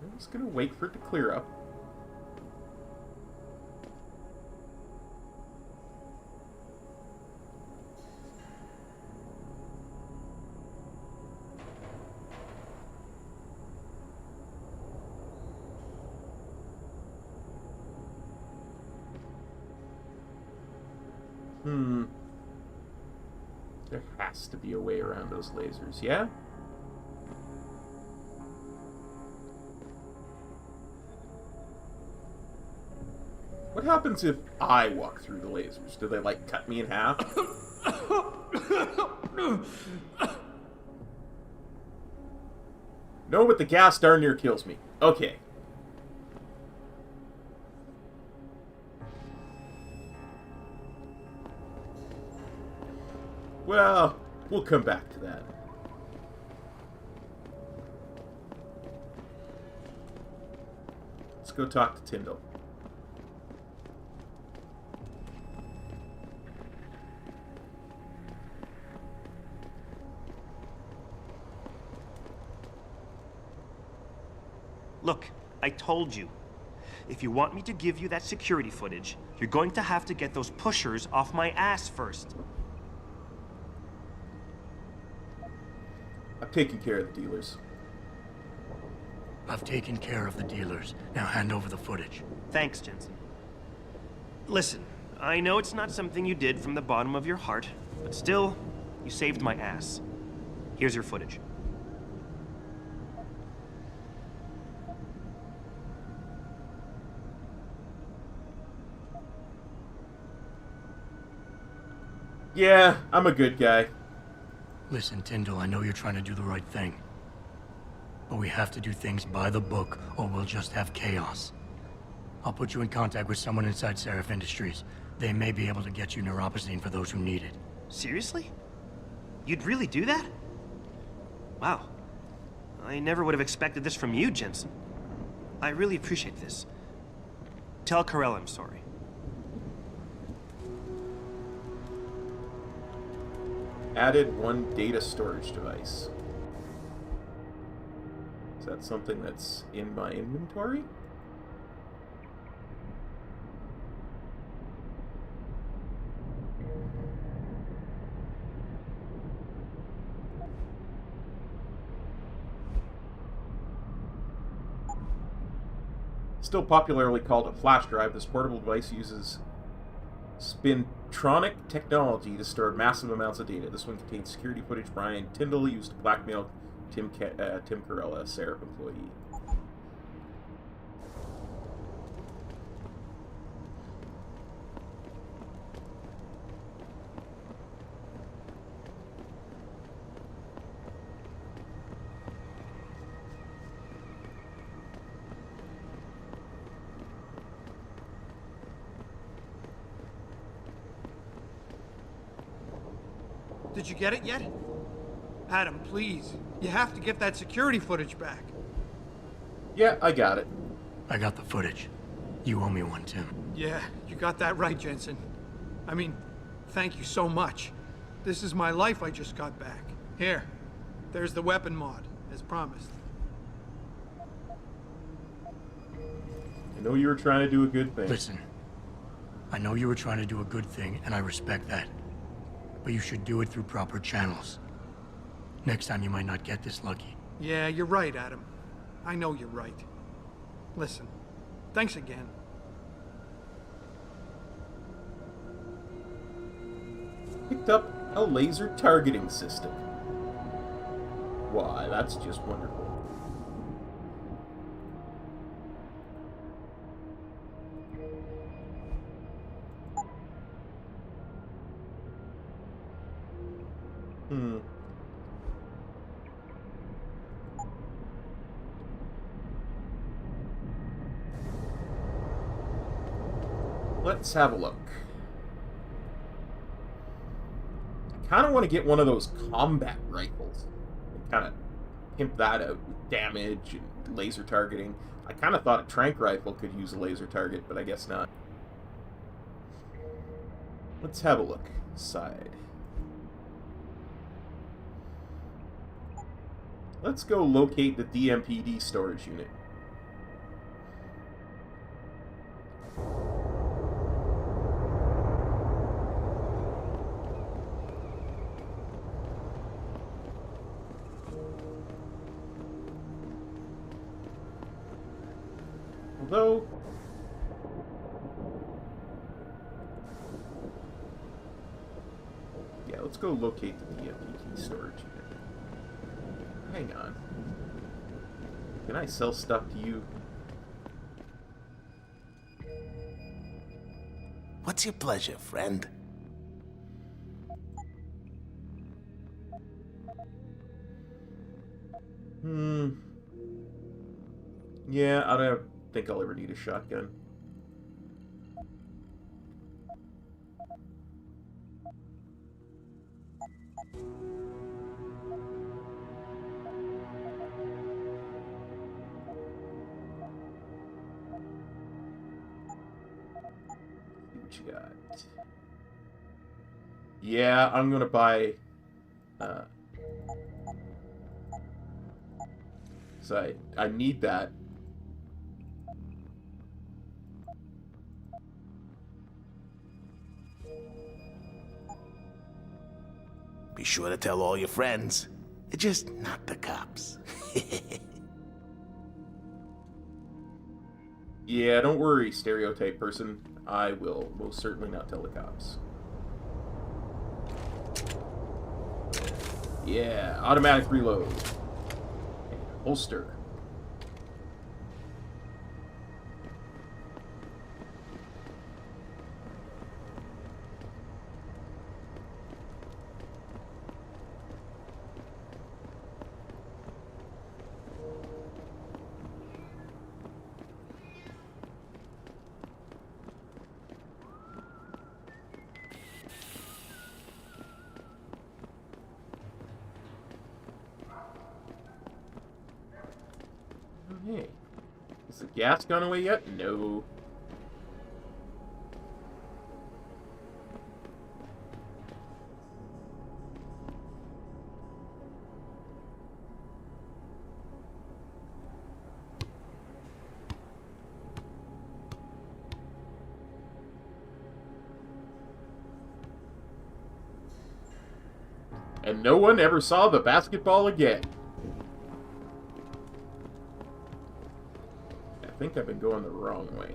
I'm just gonna wait for it to clear up. There has to be a way around those lasers, yeah? What happens if I walk through the lasers? Do they, like, cut me in half? No, but the gas darn near kills me. Okay. Well, we'll come back to that. Let's go talk to Tyndall. Look, I told you. If you want me to give you that security footage, you're going to have to get those pushers off my ass first. I've taken care of the dealers. I've taken care of the dealers. Now hand over the footage. Thanks, Jensen. Listen, I know it's not something you did from the bottom of your heart, but still, you saved my ass. Here's your footage. Yeah, I'm a good guy. Listen, Tyndall, I know you're trying to do the right thing. But we have to do things by the book, or we'll just have chaos. I'll put you in contact with someone inside Seraph Industries. They may be able to get you neuropazine for those who need it. Seriously? You'd really do that? Wow. I never would have expected this from you, Jensen. I really appreciate this. Tell Carell I'm sorry. Added 1 data storage device. Is that something that's in my inventory? Still popularly called a flash drive, this portable device uses spintronic technology to store massive amounts of data. This one contains security footage Brian Tyndall used to blackmail Tim Carell, a Seraph employee. Did you get it yet? Adam, please. You have to get that security footage back. Yeah, I got it. I got the footage. You owe me one, Tim. Yeah, you got that right, Jensen. I mean, thank you so much. This is my life I just got back. Here, there's the weapon mod, as promised. I know you were trying to do a good thing. Listen, I know you were trying to do a good thing, and I respect that. But you should do it through proper channels. Next time you might not get this lucky. Yeah, you're right, Adam. I know you're right. Listen, thanks again. Picked up a laser targeting system. Why, that's just wonderful. Let's have a look. I kind of want to get one of those combat rifles and kind of pimp that out with damage and laser targeting. I kind of thought a tranq rifle could use a laser target, but I guess not. Let's have a look. Side. Let's go locate the DMPD storage unit. Although, yeah, let's go locate the DMPD storage unit. Hang on. Can I sell stuff to you? What's your pleasure, friend? Yeah, I don't think I'll ever need a shotgun. See what you got. Yeah, I'm gonna buy so I need that. Be sure to tell all your friends. Just not the cops. Yeah, don't worry, stereotype person. I will most certainly not tell the cops. Yeah, automatic reload. And holster. Hey, is the gas gone away yet? No. And no one ever saw the basketball again. I think I've been going the wrong way.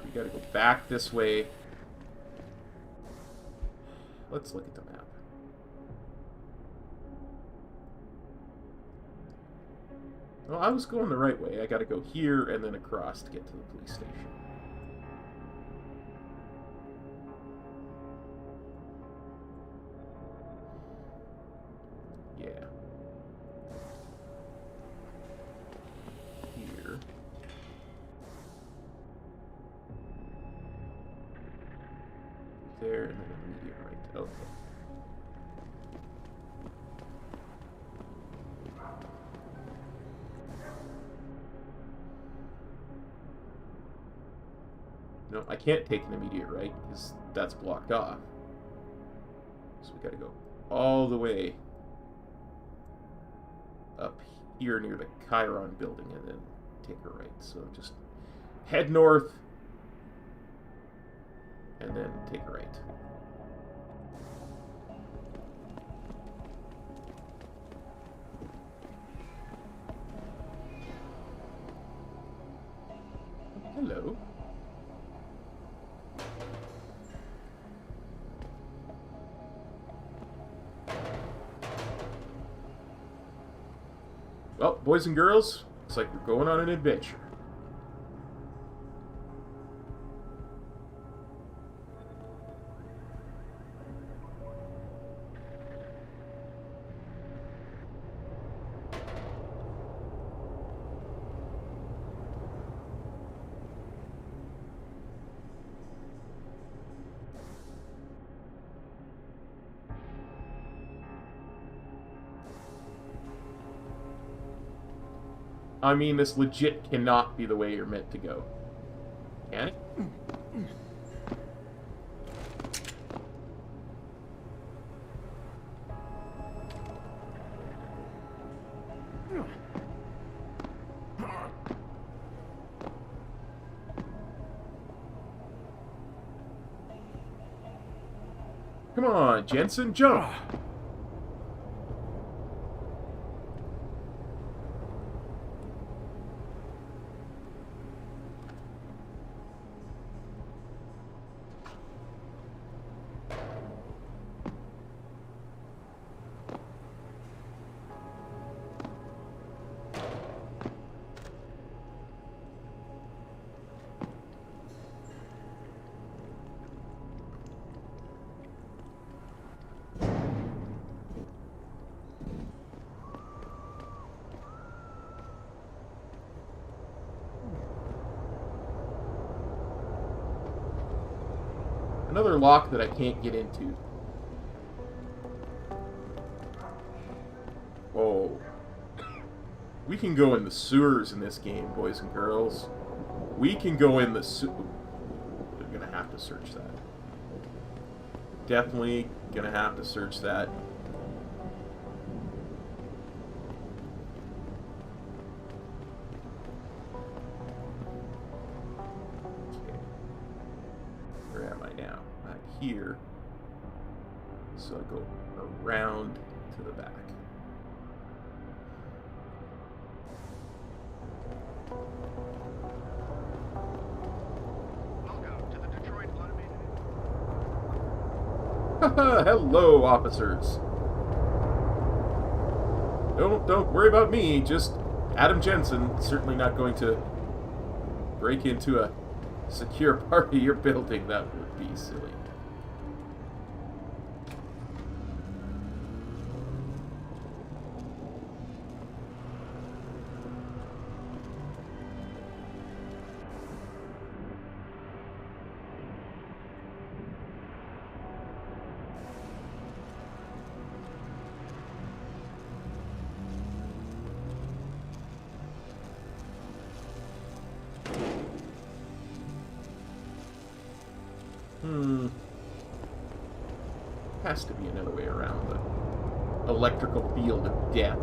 We gotta go back this way. Let's look at the map. Oh, I was going the right way. I gotta go here and then across to get to the police station. Yeah. Here. There, and then immediate right. Okay. No, I can't take an immediate right, because that's blocked off. So we gotta go all the way up here near the Chiron building and then take a right. So just head north and then take a right. Hello. Well, boys and girls, looks like we're going on an adventure. I mean, this legit cannot be the way you're meant to go. Can it? Come on, Jensen, jump! Another lock that I can't get into. Oh. We can go in the sewers in this game, boys and girls. We can go in the We're gonna have to search that. Definitely gonna have to search that. Here, so I go around to the back. Welcome to the Detroit Automated. Hello, officers. Don't worry about me. Just Adam Jensen. Certainly not going to break into a secure part of your building. That would be silly. Has to be another way around the electrical field of death.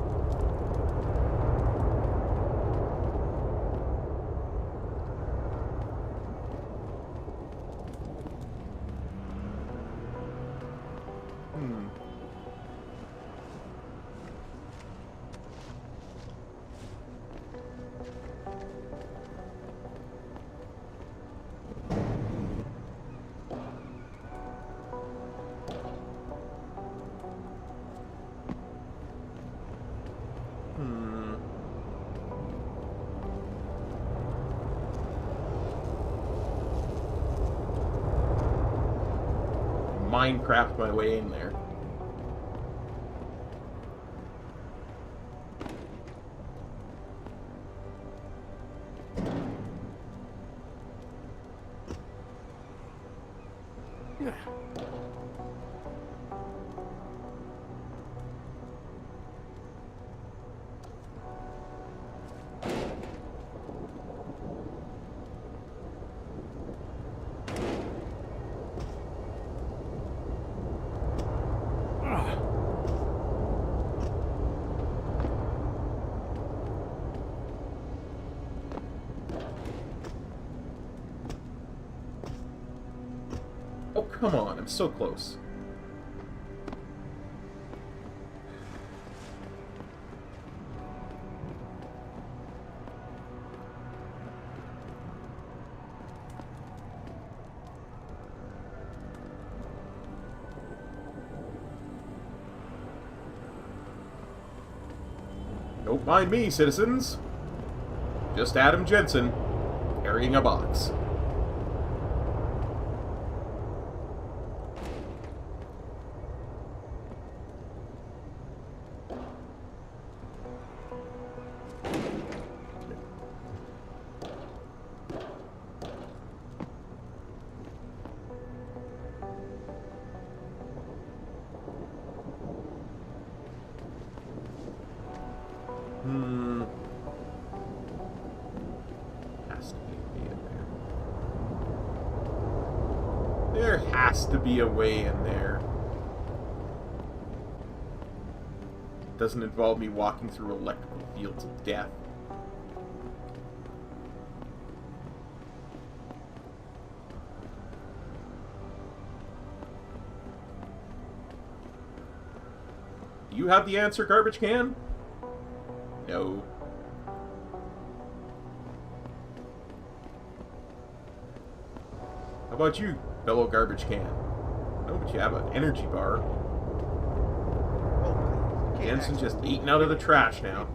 Minecraft my way in there. come on, I'm so close. Don't mind me, citizens. Just Adam Jensen, carrying a box. Has to be a way in there. There has to be a way in there. Doesn't involve me walking through electrical fields of death. Do you have the answer, garbage can? No. How about you, fellow garbage can? No, but you have an energy bar. Jensen's just eating out of the trash now.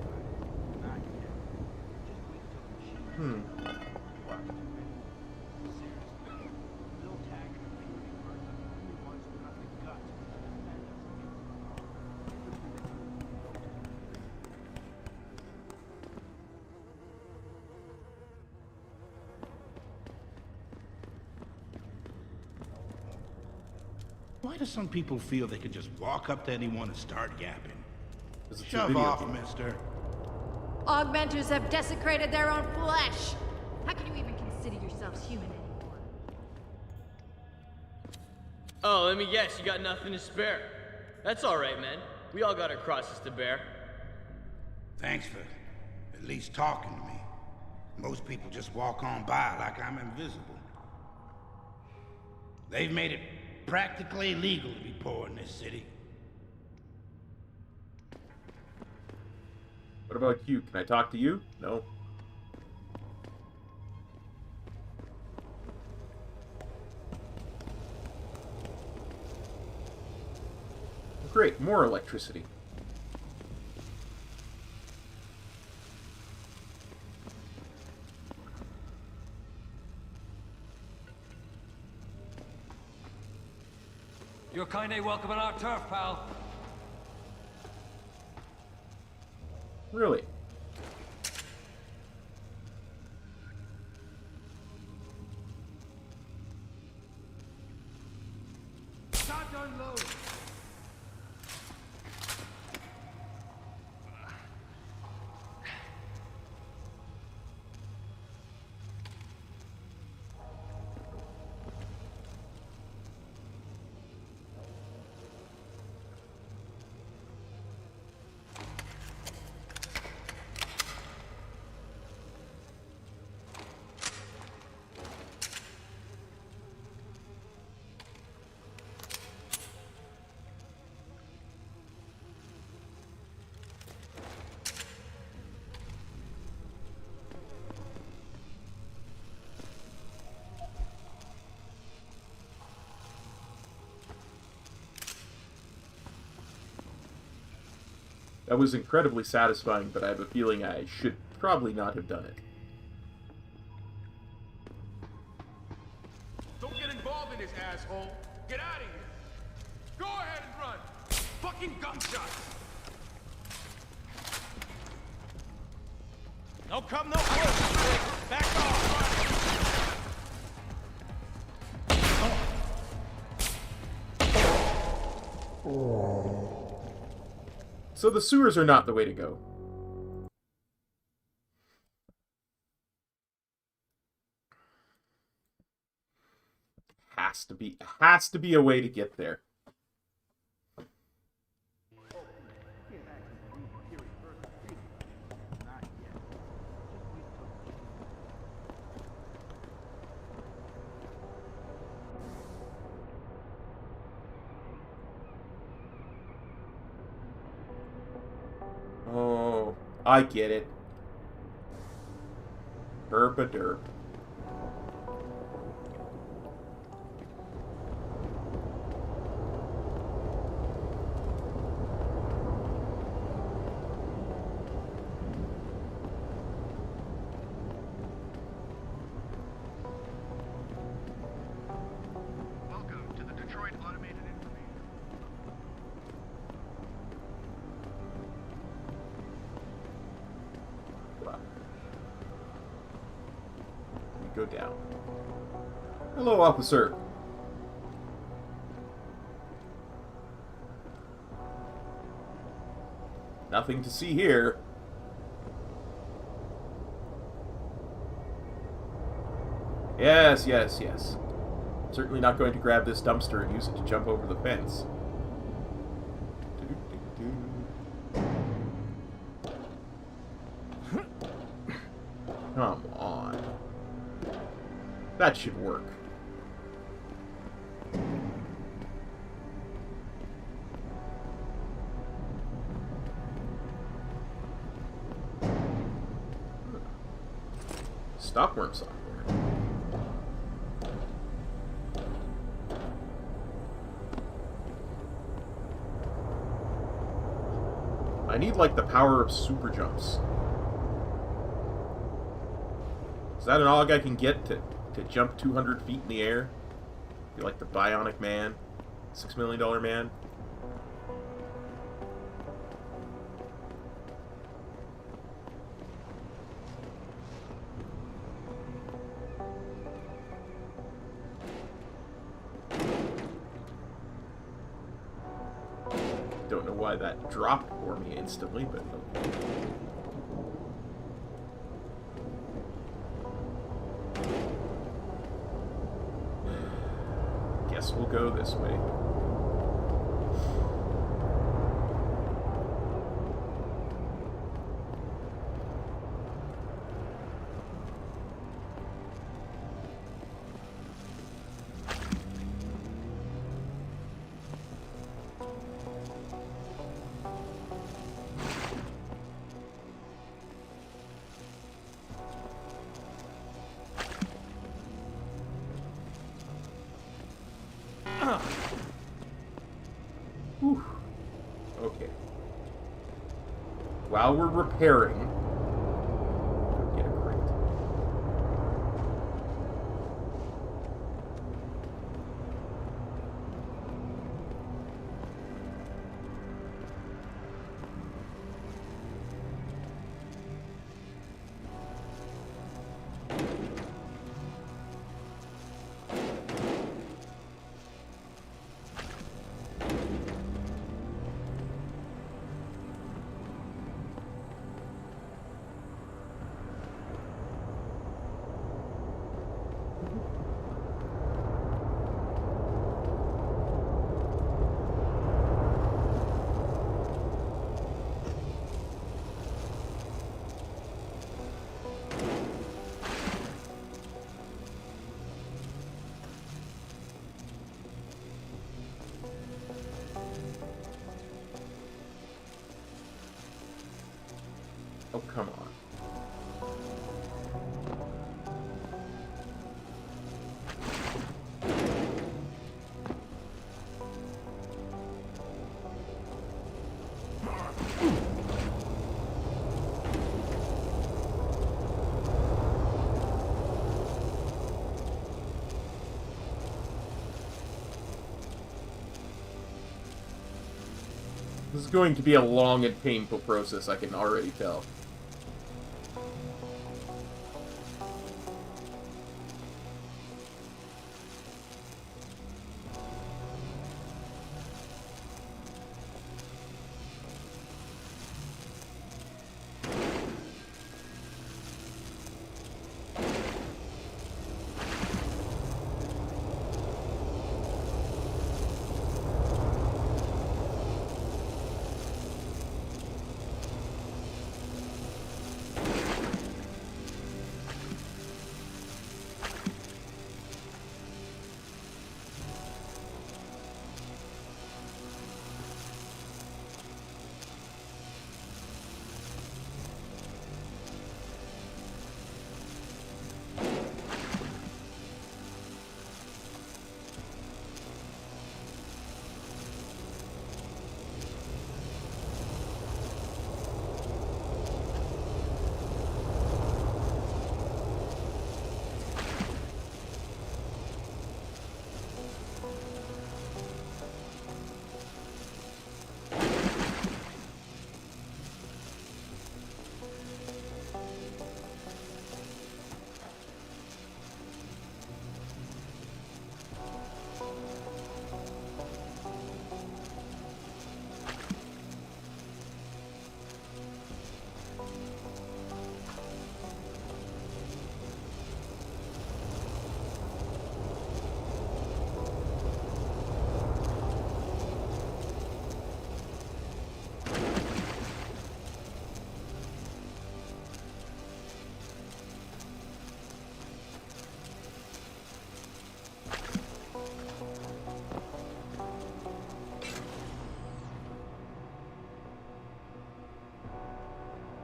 Why do some people feel they can just walk up to anyone and start yapping? It's Shove off, mister. Augmenters have desecrated their own flesh. How can you even consider yourselves human anymore? Oh, let me guess, you got nothing to spare. That's alright, man. We all got our crosses to bear. Thanks for at least talking to me. Most people just walk on by like I'm invisible. They've made it practically illegal to be poor in this city. What about you? Can I talk to you? No. Great, more electricity. You're kinda welcome on our turf, pal. Really? Start to unload. That was incredibly satisfying, but I have a feeling I should probably not have done it. Don't get involved in this, asshole. Get out of here. Go ahead and run. Fucking gunshots. No come, no close. Back off. So the sewers are not the way to go. Has to be a way to get there. I get it. Burp-a-derp. Welcome to the Detroit Automated Information. We go down. Hello, officer. Nothing to see here. Yes, yes, yes. Certainly not going to grab this dumpster and use it to jump over the fence. Come on. That should work. Stockworm software. I need, like, the power of super jumps. Is that an AUG I can get to jump 200 feet in the air? Be like the Bionic Man? $6 Million Man? Don't know why that dropped for me instantly, but okay. Guess we'll go this way. Whew. Okay. While we're repairing, go get a crate. Oh, come on. This is going to be a long and painful process, I can already tell.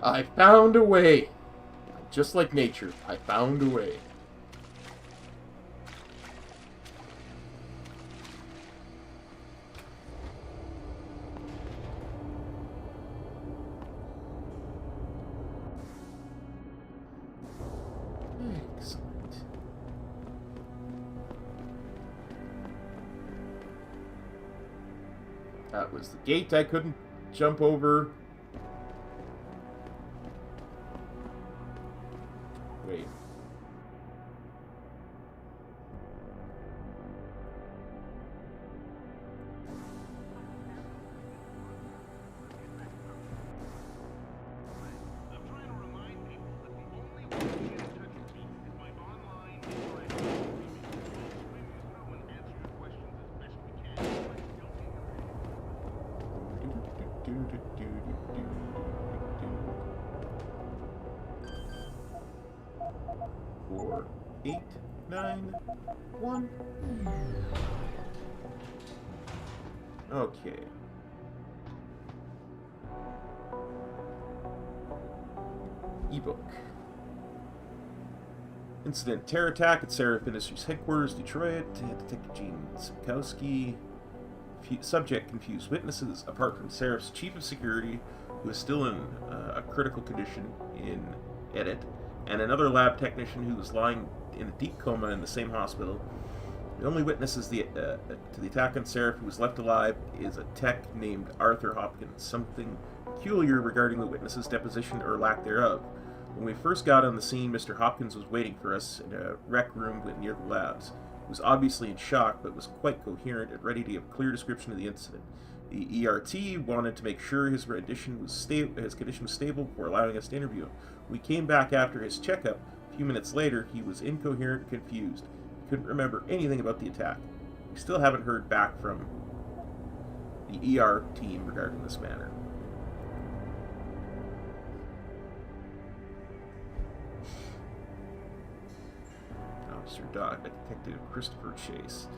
I found a way. Just like nature, I found a way. Excellent. That was the gate I couldn't jump over. Wait. Four, 8, 9, 1. Okay. Ebook. Incident: terror attack at Seraph Industries headquarters, Detroit. Detective Gene Sikowski. Subject confused witnesses. Apart from Seraph's chief of security, who is still in a critical condition in edit, and another lab technician who was lying in a deep coma in the same hospital. The only witnesses to the attack on Seraph who was left alive is a tech named Arthur Hopkins. Something peculiar regarding the witness's deposition or lack thereof. When we first got on the scene, Mr. Hopkins was waiting for us in a rec room near the labs. He was obviously in shock, but was quite coherent and ready to give a clear description of the incident. The ERT wanted to make sure his condition was stable before allowing us to interview him. We came back after his checkup. A few minutes later, he was incoherent and confused. He couldn't remember anything about the attack. We still haven't heard back from the ER team regarding this matter. Officer Dodd, Detective Christopher Chase.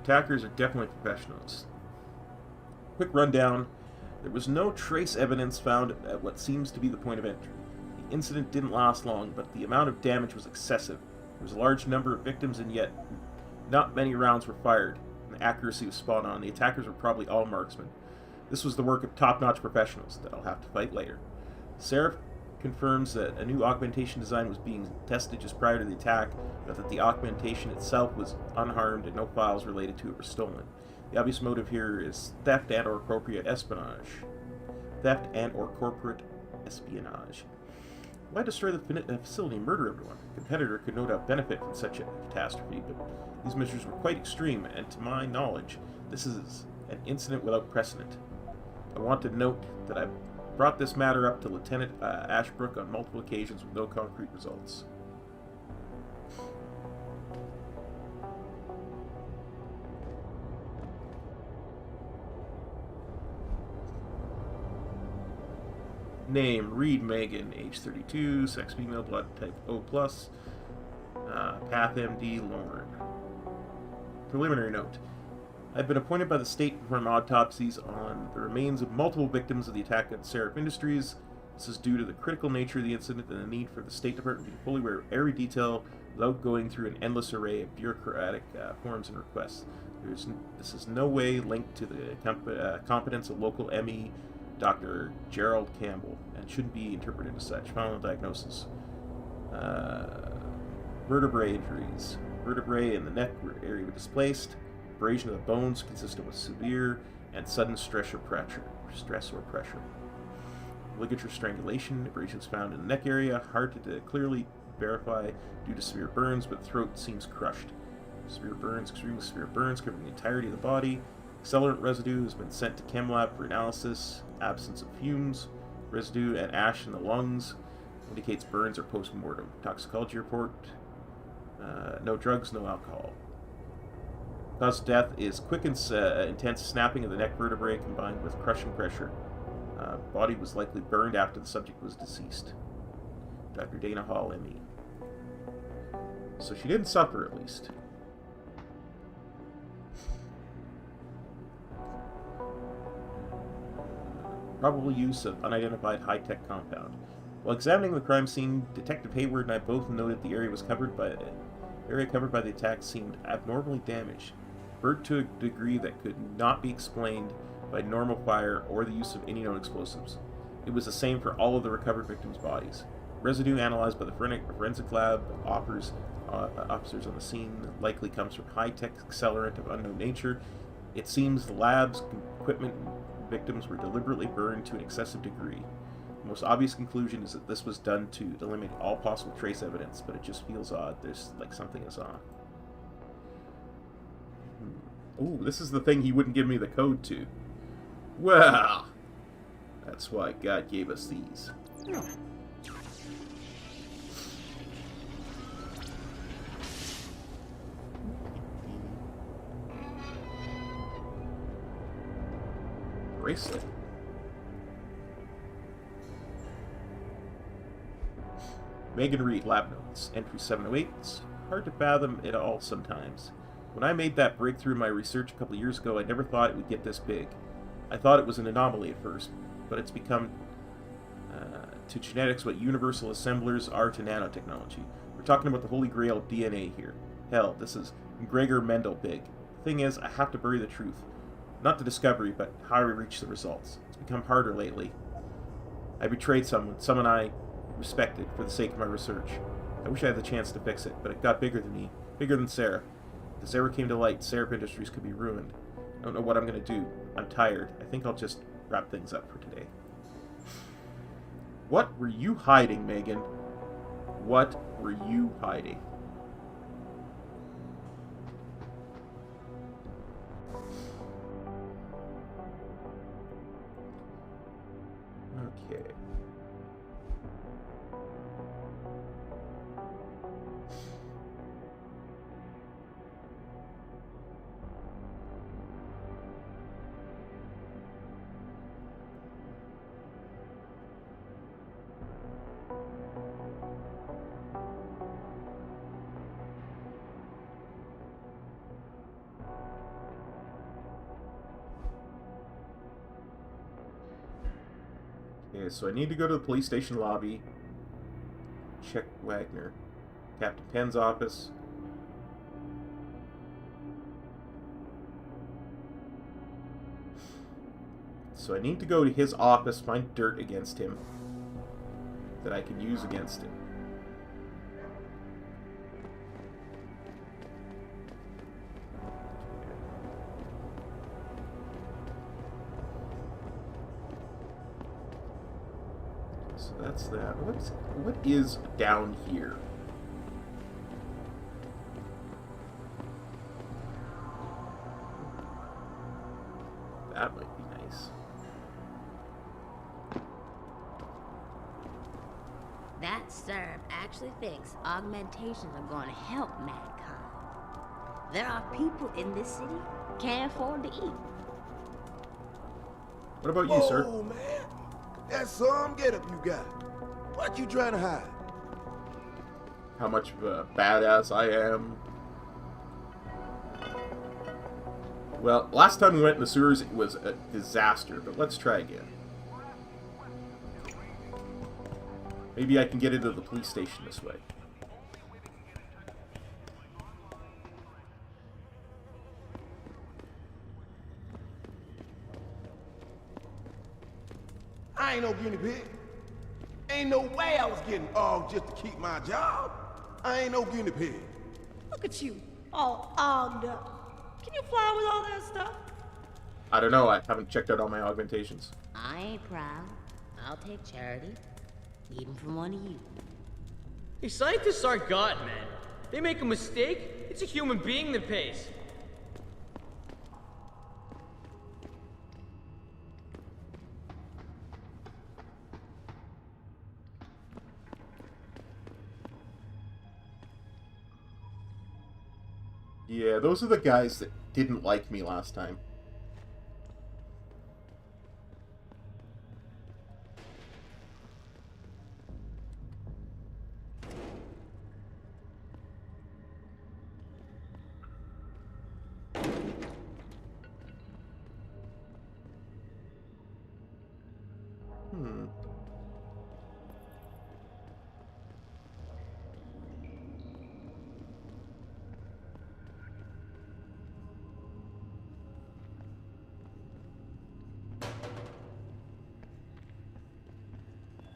Attackers are definitely professionals. Quick rundown. There was no trace evidence found at what seems to be the point of entry. The incident didn't last long, but the amount of damage was excessive. There was a large number of victims, and yet not many rounds were fired. And the accuracy was spot on. The attackers were probably all marksmen. This was the work of top-notch professionals that I'll have to fight later. Seraph confirms that a new augmentation design was being tested just prior to the attack, but that the augmentation itself was unharmed and no files related to it were stolen. The obvious motive here is theft and or corporate espionage. Why destroy the facility and murder everyone? A competitor could no doubt benefit from such a catastrophe, but these measures were quite extreme, and to my knowledge, this is an incident without precedent. I want to note that I've brought this matter up to Lieutenant Ashbrook on multiple occasions with no concrete results. Name, Reed Megan, age 32, sex female, blood type O+, path MD, Lauren. Preliminary note. I've been appointed by the state to perform autopsies on the remains of multiple victims of the attack at Seraph Industries. This is due to the critical nature of the incident and the need for the State Department to be fully aware of every detail without going through an endless array of bureaucratic forms and requests. This is no way linked to the competence of local ME Dr. Gerald Campbell, and shouldn't be interpreted as such. Final diagnosis. Vertebrae injuries. Vertebrae in the neck area were displaced. Abrasion of the bones consistent with severe and sudden stress or pressure. Ligature strangulation. Abrasions found in the neck area. Hard to clearly verify due to severe burns, but throat seems crushed. Severe burns, extremely severe burns covering the entirety of the body. Accelerant residue has been sent to ChemLab for analysis. Absence of fumes, residue, and ash in the lungs indicates burns or post-mortem. Toxicology report. No drugs, no alcohol. Cause of death is quick and intense snapping of the neck vertebrae combined with crushing pressure. Body was likely burned after the subject was deceased. Dr. Dana Hall, ME. So she didn't suffer, at least. Probable use of unidentified high-tech compound. While examining the crime scene, Detective Hayward and I both noted the area covered by the attack seemed abnormally damaged, burnt to a degree that could not be explained by normal fire or the use of any known explosives. It was the same for all of the recovered victims' bodies. Residue analyzed by the forensic lab officers on the scene likely comes from high-tech accelerant of unknown nature. It seems the lab's equipment and victims were deliberately burned to an excessive degree. The most obvious conclusion is that this was done to eliminate all possible trace evidence, but it just feels odd. There's like something is off. Ooh, this is the thing he wouldn't give me the code to. Well, that's why God gave us these. Bracelet. Megan Reed, lab notes. Entry 708. It's hard to fathom it all sometimes. When I made that breakthrough in my research a couple years ago, I never thought it would get this big. I thought it was an anomaly at first, but it's become to genetics what universal assemblers are to nanotechnology. We're talking about the holy grail of DNA here. Hell, this is Gregor Mendel big. The thing is, I have to bury the truth. Not the discovery, but how I reach the results. It's become harder lately. I betrayed someone I respected for the sake of my research. I wish I had the chance to fix it, but it got bigger than me, bigger than Sarah. If this ever came to light, Seraph Industries could be ruined. I don't know what I'm going to do. I'm tired. I think I'll just wrap things up for today. What were you hiding, Megan? What were you hiding? Okay. Okay, so I need to go to the police station lobby, check Wagner, Captain Penn's office. So I need to go to his office, find dirt against him that I can use against him. So that's that. What is down here? That might be nice. That serve actually thinks augmentations are going to help mankind. There are people in this city can't afford to eat. What about you, sir? Oh, man. That's some getup you got. What you trying to hide? How much of a badass I am. Well, last time we went in the sewers, it was a disaster, but let's try again. Maybe I can get into the police station this way. I ain't no guinea pig. Ain't no way I was getting ogged just to keep my job. I ain't no guinea pig. Look at you, all ogged up. Can you fly with all that stuff? I don't know, I haven't checked out all my augmentations. I ain't proud. I'll take charity, even from one of you. Hey, scientists aren't God, man. They make a mistake, it's a human being that pays. Yeah, those are the guys that didn't like me last time.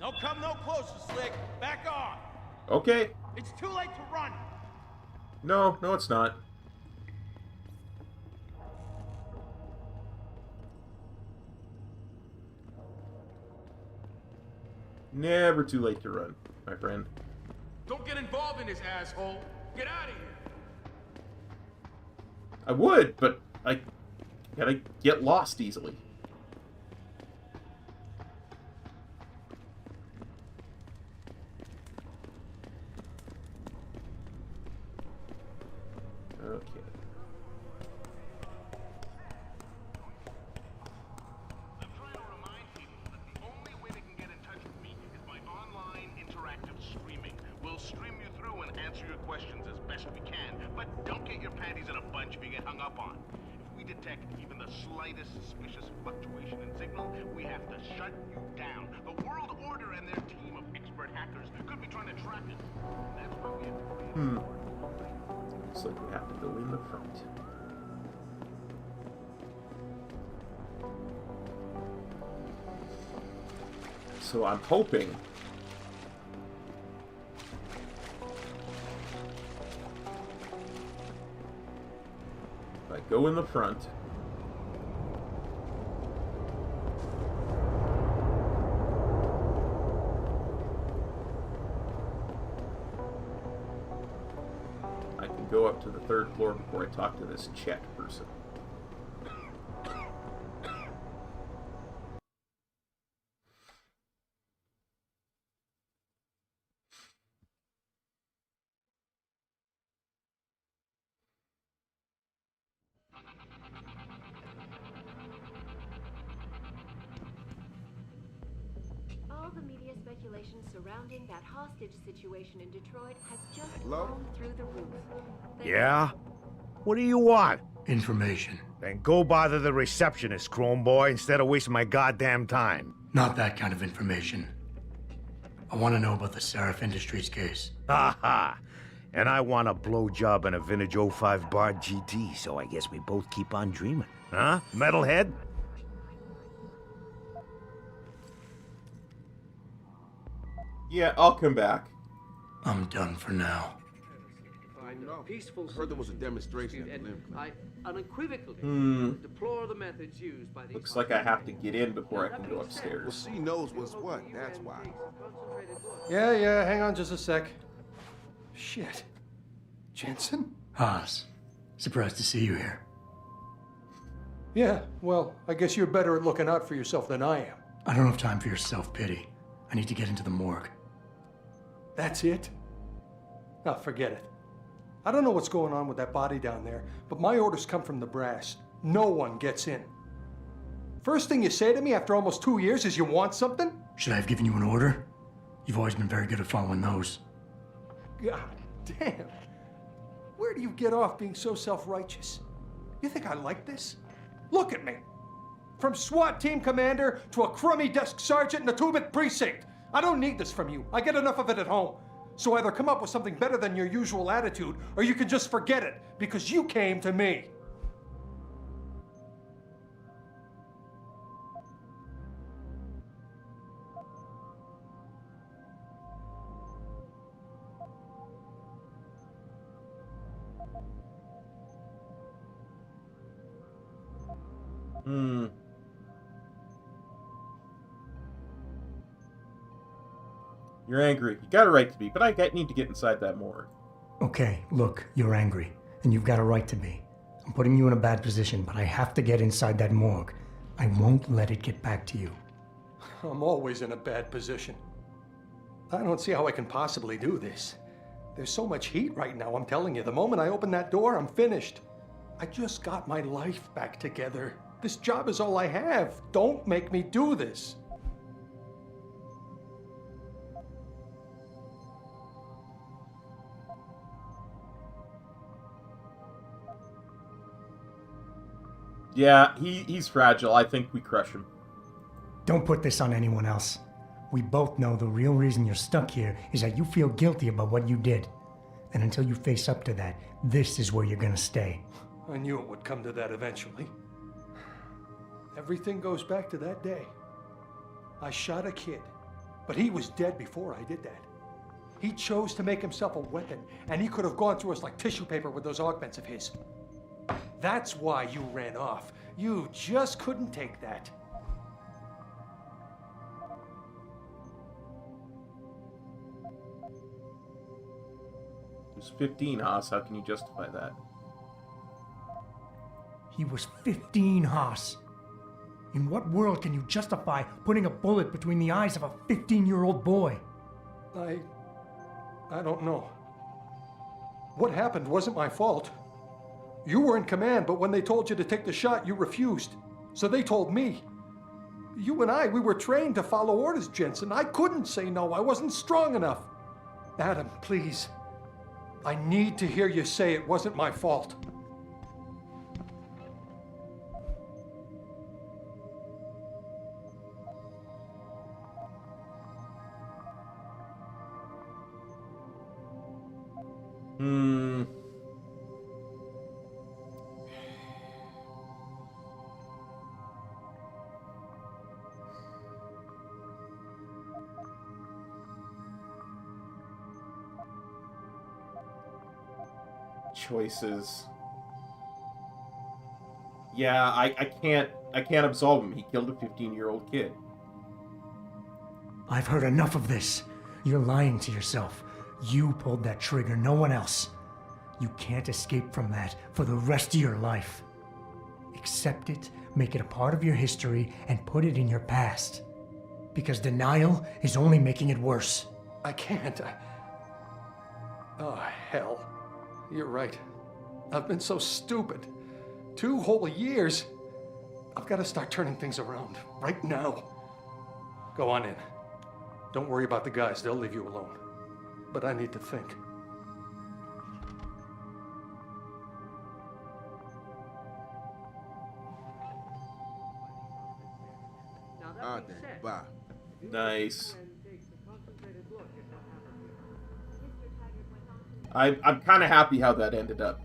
Don't come no closer, Slick. Back off. Okay. It's too late to run. No, it's not. Never too late to run, my friend. Don't get involved in this, asshole. Get out of here. I would, but I gotta get lost easily. Okay. I'm trying to remind people that the only way they can get in touch with me is by online interactive streaming. We'll stream you through and answer your questions as best we can, but don't get your panties in a bunch if you get hung up on. If we detect even the slightest suspicious fluctuation in signal, we have to shut you down. The World Order and their team of expert hackers could be trying to track it. That's why we have to create Looks like we have to go in the front. So I'm hoping if I go in the front, I can go up to the 3rd floor before I talk to this Chet person. All the media speculation surrounding that hostage situation in Detroit has just Hello? blown through the roof. Yeah? What do you want? Information. Then go bother the receptionist, Chrome Boy, instead of wasting my goddamn time. Not that kind of information. I want to know about the Seraph Industries case. Ha ha! And I want a blowjob in a vintage 05 Bard GT, so I guess we both keep on dreaming. Huh, metalhead? Yeah, I'll come back. I'm done for now. Peaceful. Heard there was a demonstration at the Limb. I unequivocally deplore the methods used by these. Looks like I have to get in before I can go Well, upstairs. she knows what's what, that's why. Yeah, hang on just a sec. Shit. Jensen? Haas, surprised to see you here. Yeah, well, I guess you're better at looking out for yourself than I am. I don't have time for your self-pity. I need to get into the morgue. That's it? Oh, forget it. I don't know what's going on with that body down there, but my orders come from the brass. No one gets in. First thing you say to me after almost 2 years is you want something? Should I have given you an order? You've always been very good at following those. God damn. Where do you get off being so self-righteous? You think I like this? Look at me. From SWAT team commander to a crummy desk sergeant in the 2-bit precinct. I don't need this from you. I get enough of it at home. So either come up with something better than your usual attitude, or you can just forget it, because you came to me. You're angry. You got a right to be, but I need to get inside that morgue. Okay, look, you're angry, and you've got a right to be. I'm putting you in a bad position, but I have to get inside that morgue. I won't let it get back to you. I'm always in a bad position. I don't see how I can possibly do this. There's so much heat right now, I'm telling you. The moment I open that door, I'm finished. I just got my life back together. This job is all I have. Don't make me do this. Yeah, he's fragile. I think we crush him. Don't put this on anyone else. We both know the real reason you're stuck here is that you feel guilty about what you did. And until you face up to that, this is where you're gonna stay. I knew it would come to that eventually. Everything goes back to that day. I shot a kid. But he was dead before I did that. He chose to make himself a weapon, and he could have gone through us like tissue paper with those augments of his. That's why you ran off. You just couldn't take that. There's 15, Haas. How can you justify that? He was 15, Haas. In what world can you justify putting a bullet between the eyes of a 15-year-old boy? I don't know. What happened wasn't my fault. You were in command, but when they told you to take the shot, you refused. So they told me. You and we were trained to follow orders, Jensen. I couldn't say no. I wasn't strong enough. Adam, please. I need to hear you say it wasn't my fault. Choices. Yeah, I can't absolve him. He killed a 15-year-old kid. I've heard enough of this. You're lying to yourself. You pulled that trigger, no one else. You can't escape from that for the rest of your life. Accept it, make it a part of your history, and put it in your past. Because denial is only making it worse. I can't. Oh, hell. You're right. I've been so stupid. 2 whole years. I've got to start turning things around. Right now. Go on in. Don't worry about the guys. They'll leave you alone. But I need to think. Bye. Nice. I'm kind of happy how that ended up.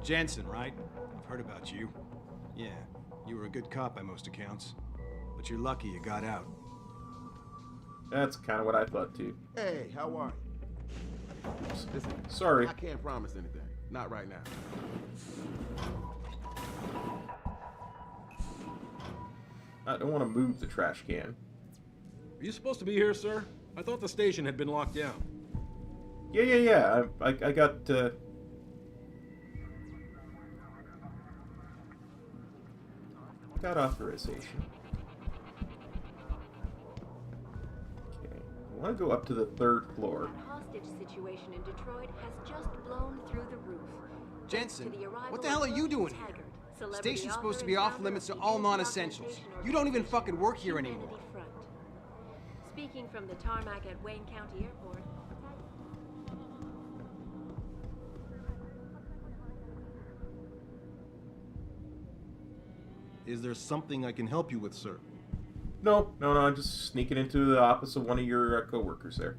Jensen, right? I've heard about you. Yeah, you were a good cop by most accounts. But you're lucky you got out. That's kind of what I thought too. Hey, how are you? Listen, sorry. I can't promise anything. Not right now. I don't want to move the trash can. Are you supposed to be here, sir? I thought the station had been locked down. Yeah. I got, got authorization. Okay. I want to go up to the 3rd floor. The hostage situation in Detroit has just blown through the roof. Jensen, what the hell are you doing here? Station's supposed to be off limits to all non-essentials. You don't even fucking work here anymore. Speaking from the tarmac at Wayne County Airport. Is there something I can help you with, sir? No, I'm just sneaking into the office of one of your co-workers there.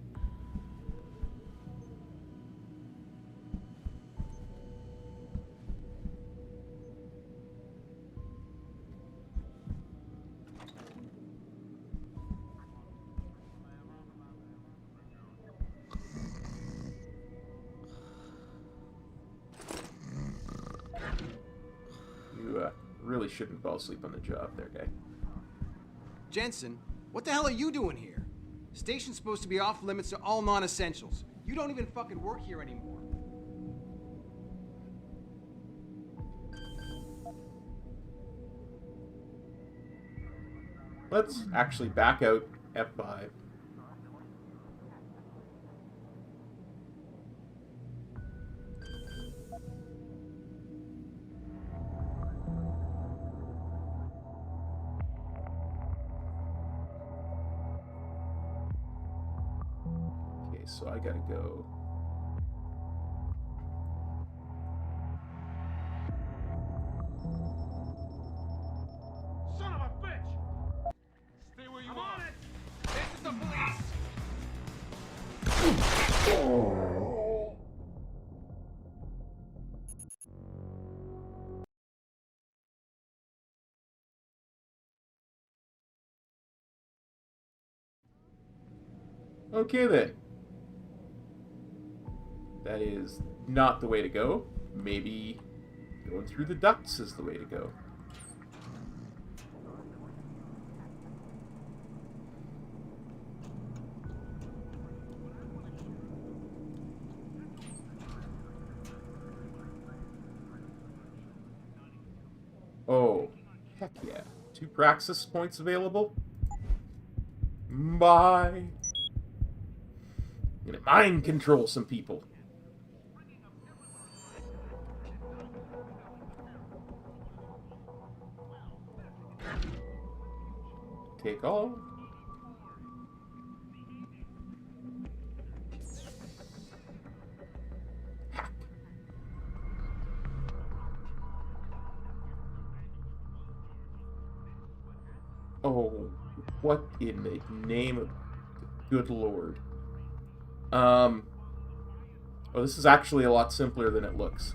Really shouldn't fall asleep on the job there, guy. Jensen, what the hell are you doing here? Station's supposed to be off limits to all non-essentials. You don't even fucking work here anymore. Let's actually back out F5. So I gotta go. Son of a bitch! Stay where you are. On it! This is the police! Okay then. That is not the way to go. Maybe going through the ducts is the way to go. Oh, heck yeah. 2 Praxis points available. Bye. I'm gonna mind control some people. Take all. Hack. Oh, what in the name of good lord? Oh, this is actually a lot simpler than it looks.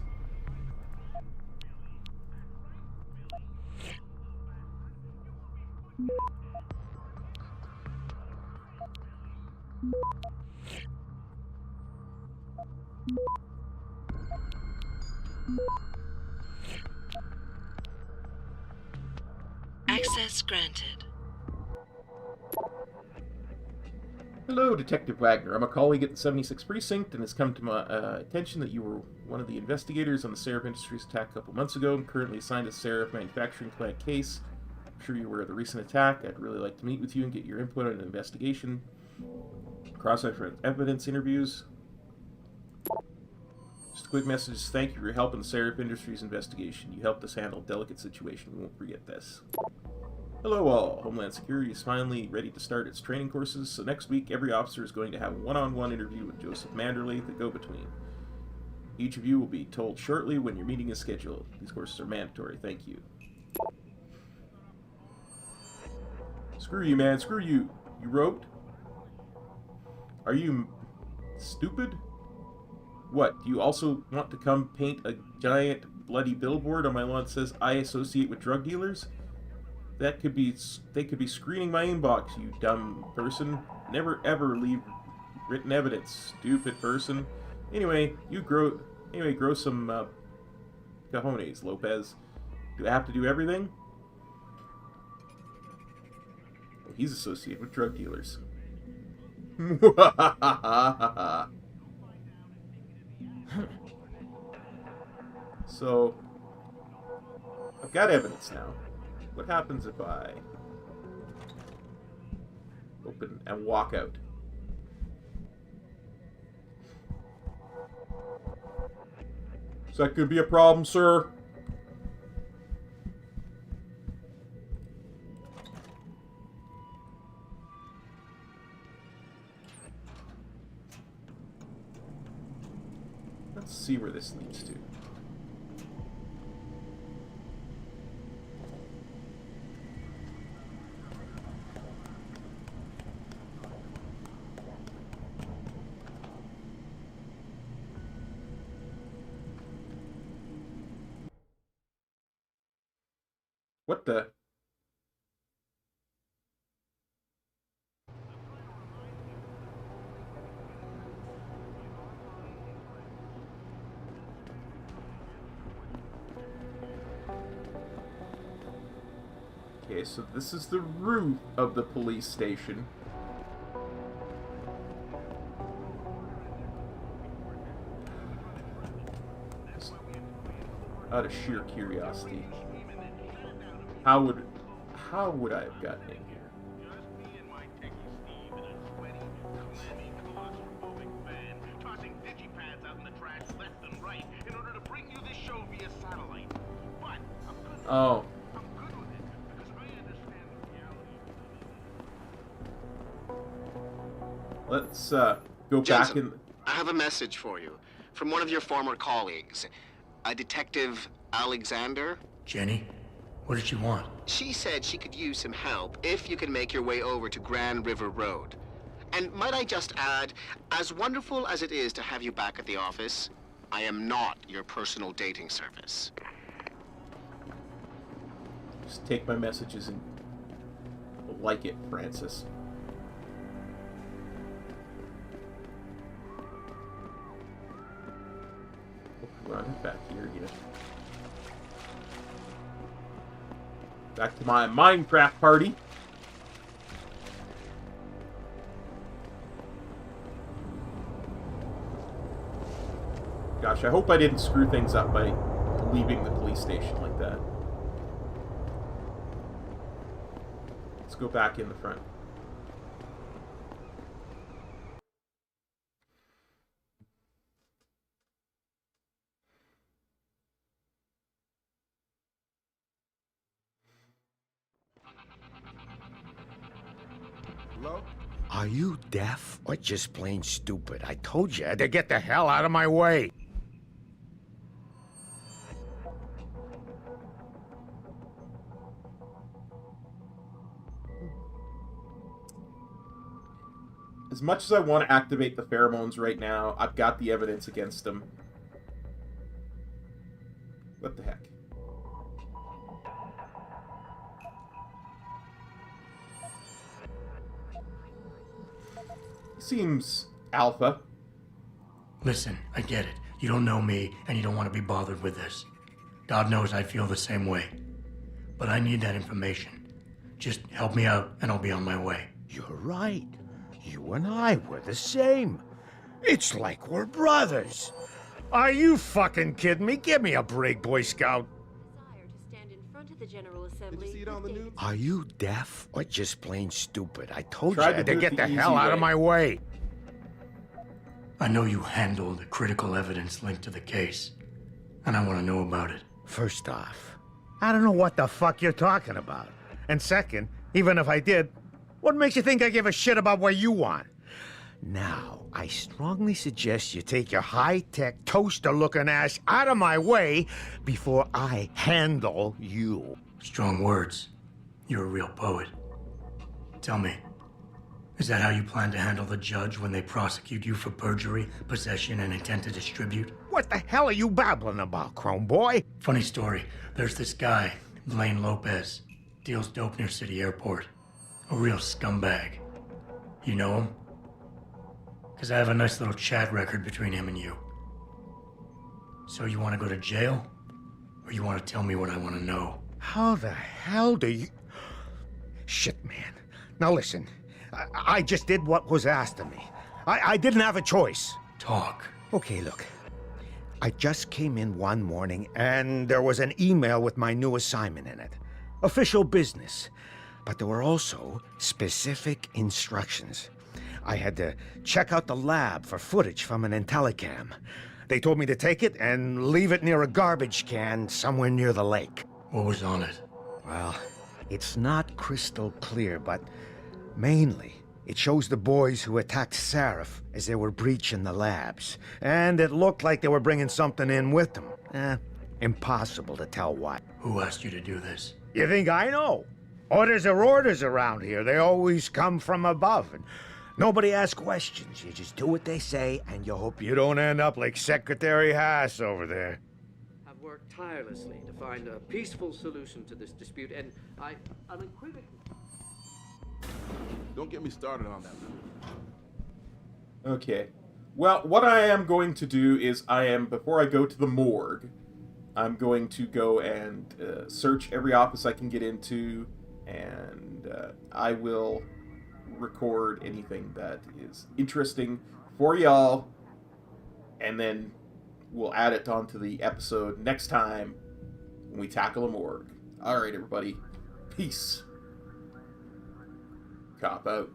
Access granted. Hello, Detective Wagner. I'm a colleague at the 76th Precinct, and it's come to my attention that you were one of the investigators on the Seraph Industries attack a couple months ago. I'm currently assigned to Seraph Manufacturing Plant case. I'm sure you were at the recent attack. I'd really like to meet with you and get your input on an investigation. Cross-reference evidence interviews. Just a quick message. Thank you for your help in the Seraph Industries investigation. You helped us handle a delicate situation. We won't forget this. Hello all. Homeland Security is finally ready to start its training courses, so next week every officer is going to have a one-on-one interview with Joseph Manderley, the go-between. Each of you will be told shortly when your meeting is scheduled. These courses are mandatory. Thank you. Screw you, man. Screw you. You wrote? Are you stupid? What, do you also want to come paint a giant bloody billboard on my lawn that says I associate with drug dealers? They could be screening my inbox, you dumb person. Never ever leave written evidence, stupid person. Anyway, grow some cojones, Lopez. Do I have to do everything? Well, he's associated with drug dealers. So, I've got evidence now. What happens if I open and walk out? Is that going to be a problem, sir? Let's see where this leads to. What the? Okay, so this is the roof of the police station. Just out of sheer curiosity. How would I have gotten in here? Oh. Let's go back in. I have a message for you from one of your former colleagues, a Detective Alexander. Jenny? What did she want? She said she could use some help if you can make your way over to Grand River Road. And might I just add, as wonderful as it is to have you back at the office, I am not your personal dating service. Just take my messages and like it, Francis. on, back here again. Back to my Minecraft party. Gosh, I hope I didn't screw things up by leaving the police station like that. Let's go back in the front. Hello? Are you deaf or just plain stupid? I told you to get the hell out of my way. As much as I want to activate the pheromones right now, I've got the evidence against them. What the heck? Seems alpha. Listen, I get it. You don't know me, and you don't want to be bothered with this. God knows I feel the same way. But I need that information. Just help me out, and I'll be on my way. You're right. You and I were the same. It's like we're brothers. Are you fucking kidding me? Give me a break, Boy Scout. Desire to stand in front of the General Assembly. Did you see it on the news? Are you deaf or just plain stupid? I told Tried you to to do get it the the hell easy out of way. my way. I know you handled the critical evidence linked to the case, and I want to know about it. First off, I don't know what the fuck you're talking about. And second, even if I did, what makes you think I give a shit about what you want? Now, I strongly suggest you take your high-tech, toaster-looking ass out of my way before I handle you. Strong words. You're a real poet. Tell me, is that how you plan to handle the judge when they prosecute you for perjury, possession, and intent to distribute? What the hell are you babbling about, Chrome Boy? Funny story. There's this guy, Blaine Lopez, deals dope near City Airport. A real scumbag. You know him? Because I have a nice little chat record between him and you. So you want to go to jail? Or you want to tell me what I want to know? How the hell do you... Shit, man. Now listen, I just did what was asked of me. I didn't have a choice. Talk. Okay, look. I just came in one morning and there was an email with my new assignment in it. Official business. But there were also specific instructions. I had to check out the lab for footage from an IntelliCam. They told me to take it and leave it near a garbage can somewhere near the lake. What was on it? Well, it's not crystal clear, but mainly it shows the boys who attacked Seraph as they were breaching the labs. And it looked like they were bringing something in with them. Impossible to tell what. Who asked you to do this? You think I know? Orders are orders around here. They always come from above. And nobody asks questions. You just do what they say, and you hope you don't end up like Secretary Haas over there. I've worked tirelessly to find a peaceful solution to this dispute, and I unequivocally... Don't get me started on that. Okay. Well, what I am going to do is before I go to the morgue, I'm going to go and search every office I can get into, and I will record anything that is interesting for y'all, and then we'll add it onto the episode next time when we tackle a morgue. Alright, everybody. Peace. Cop out.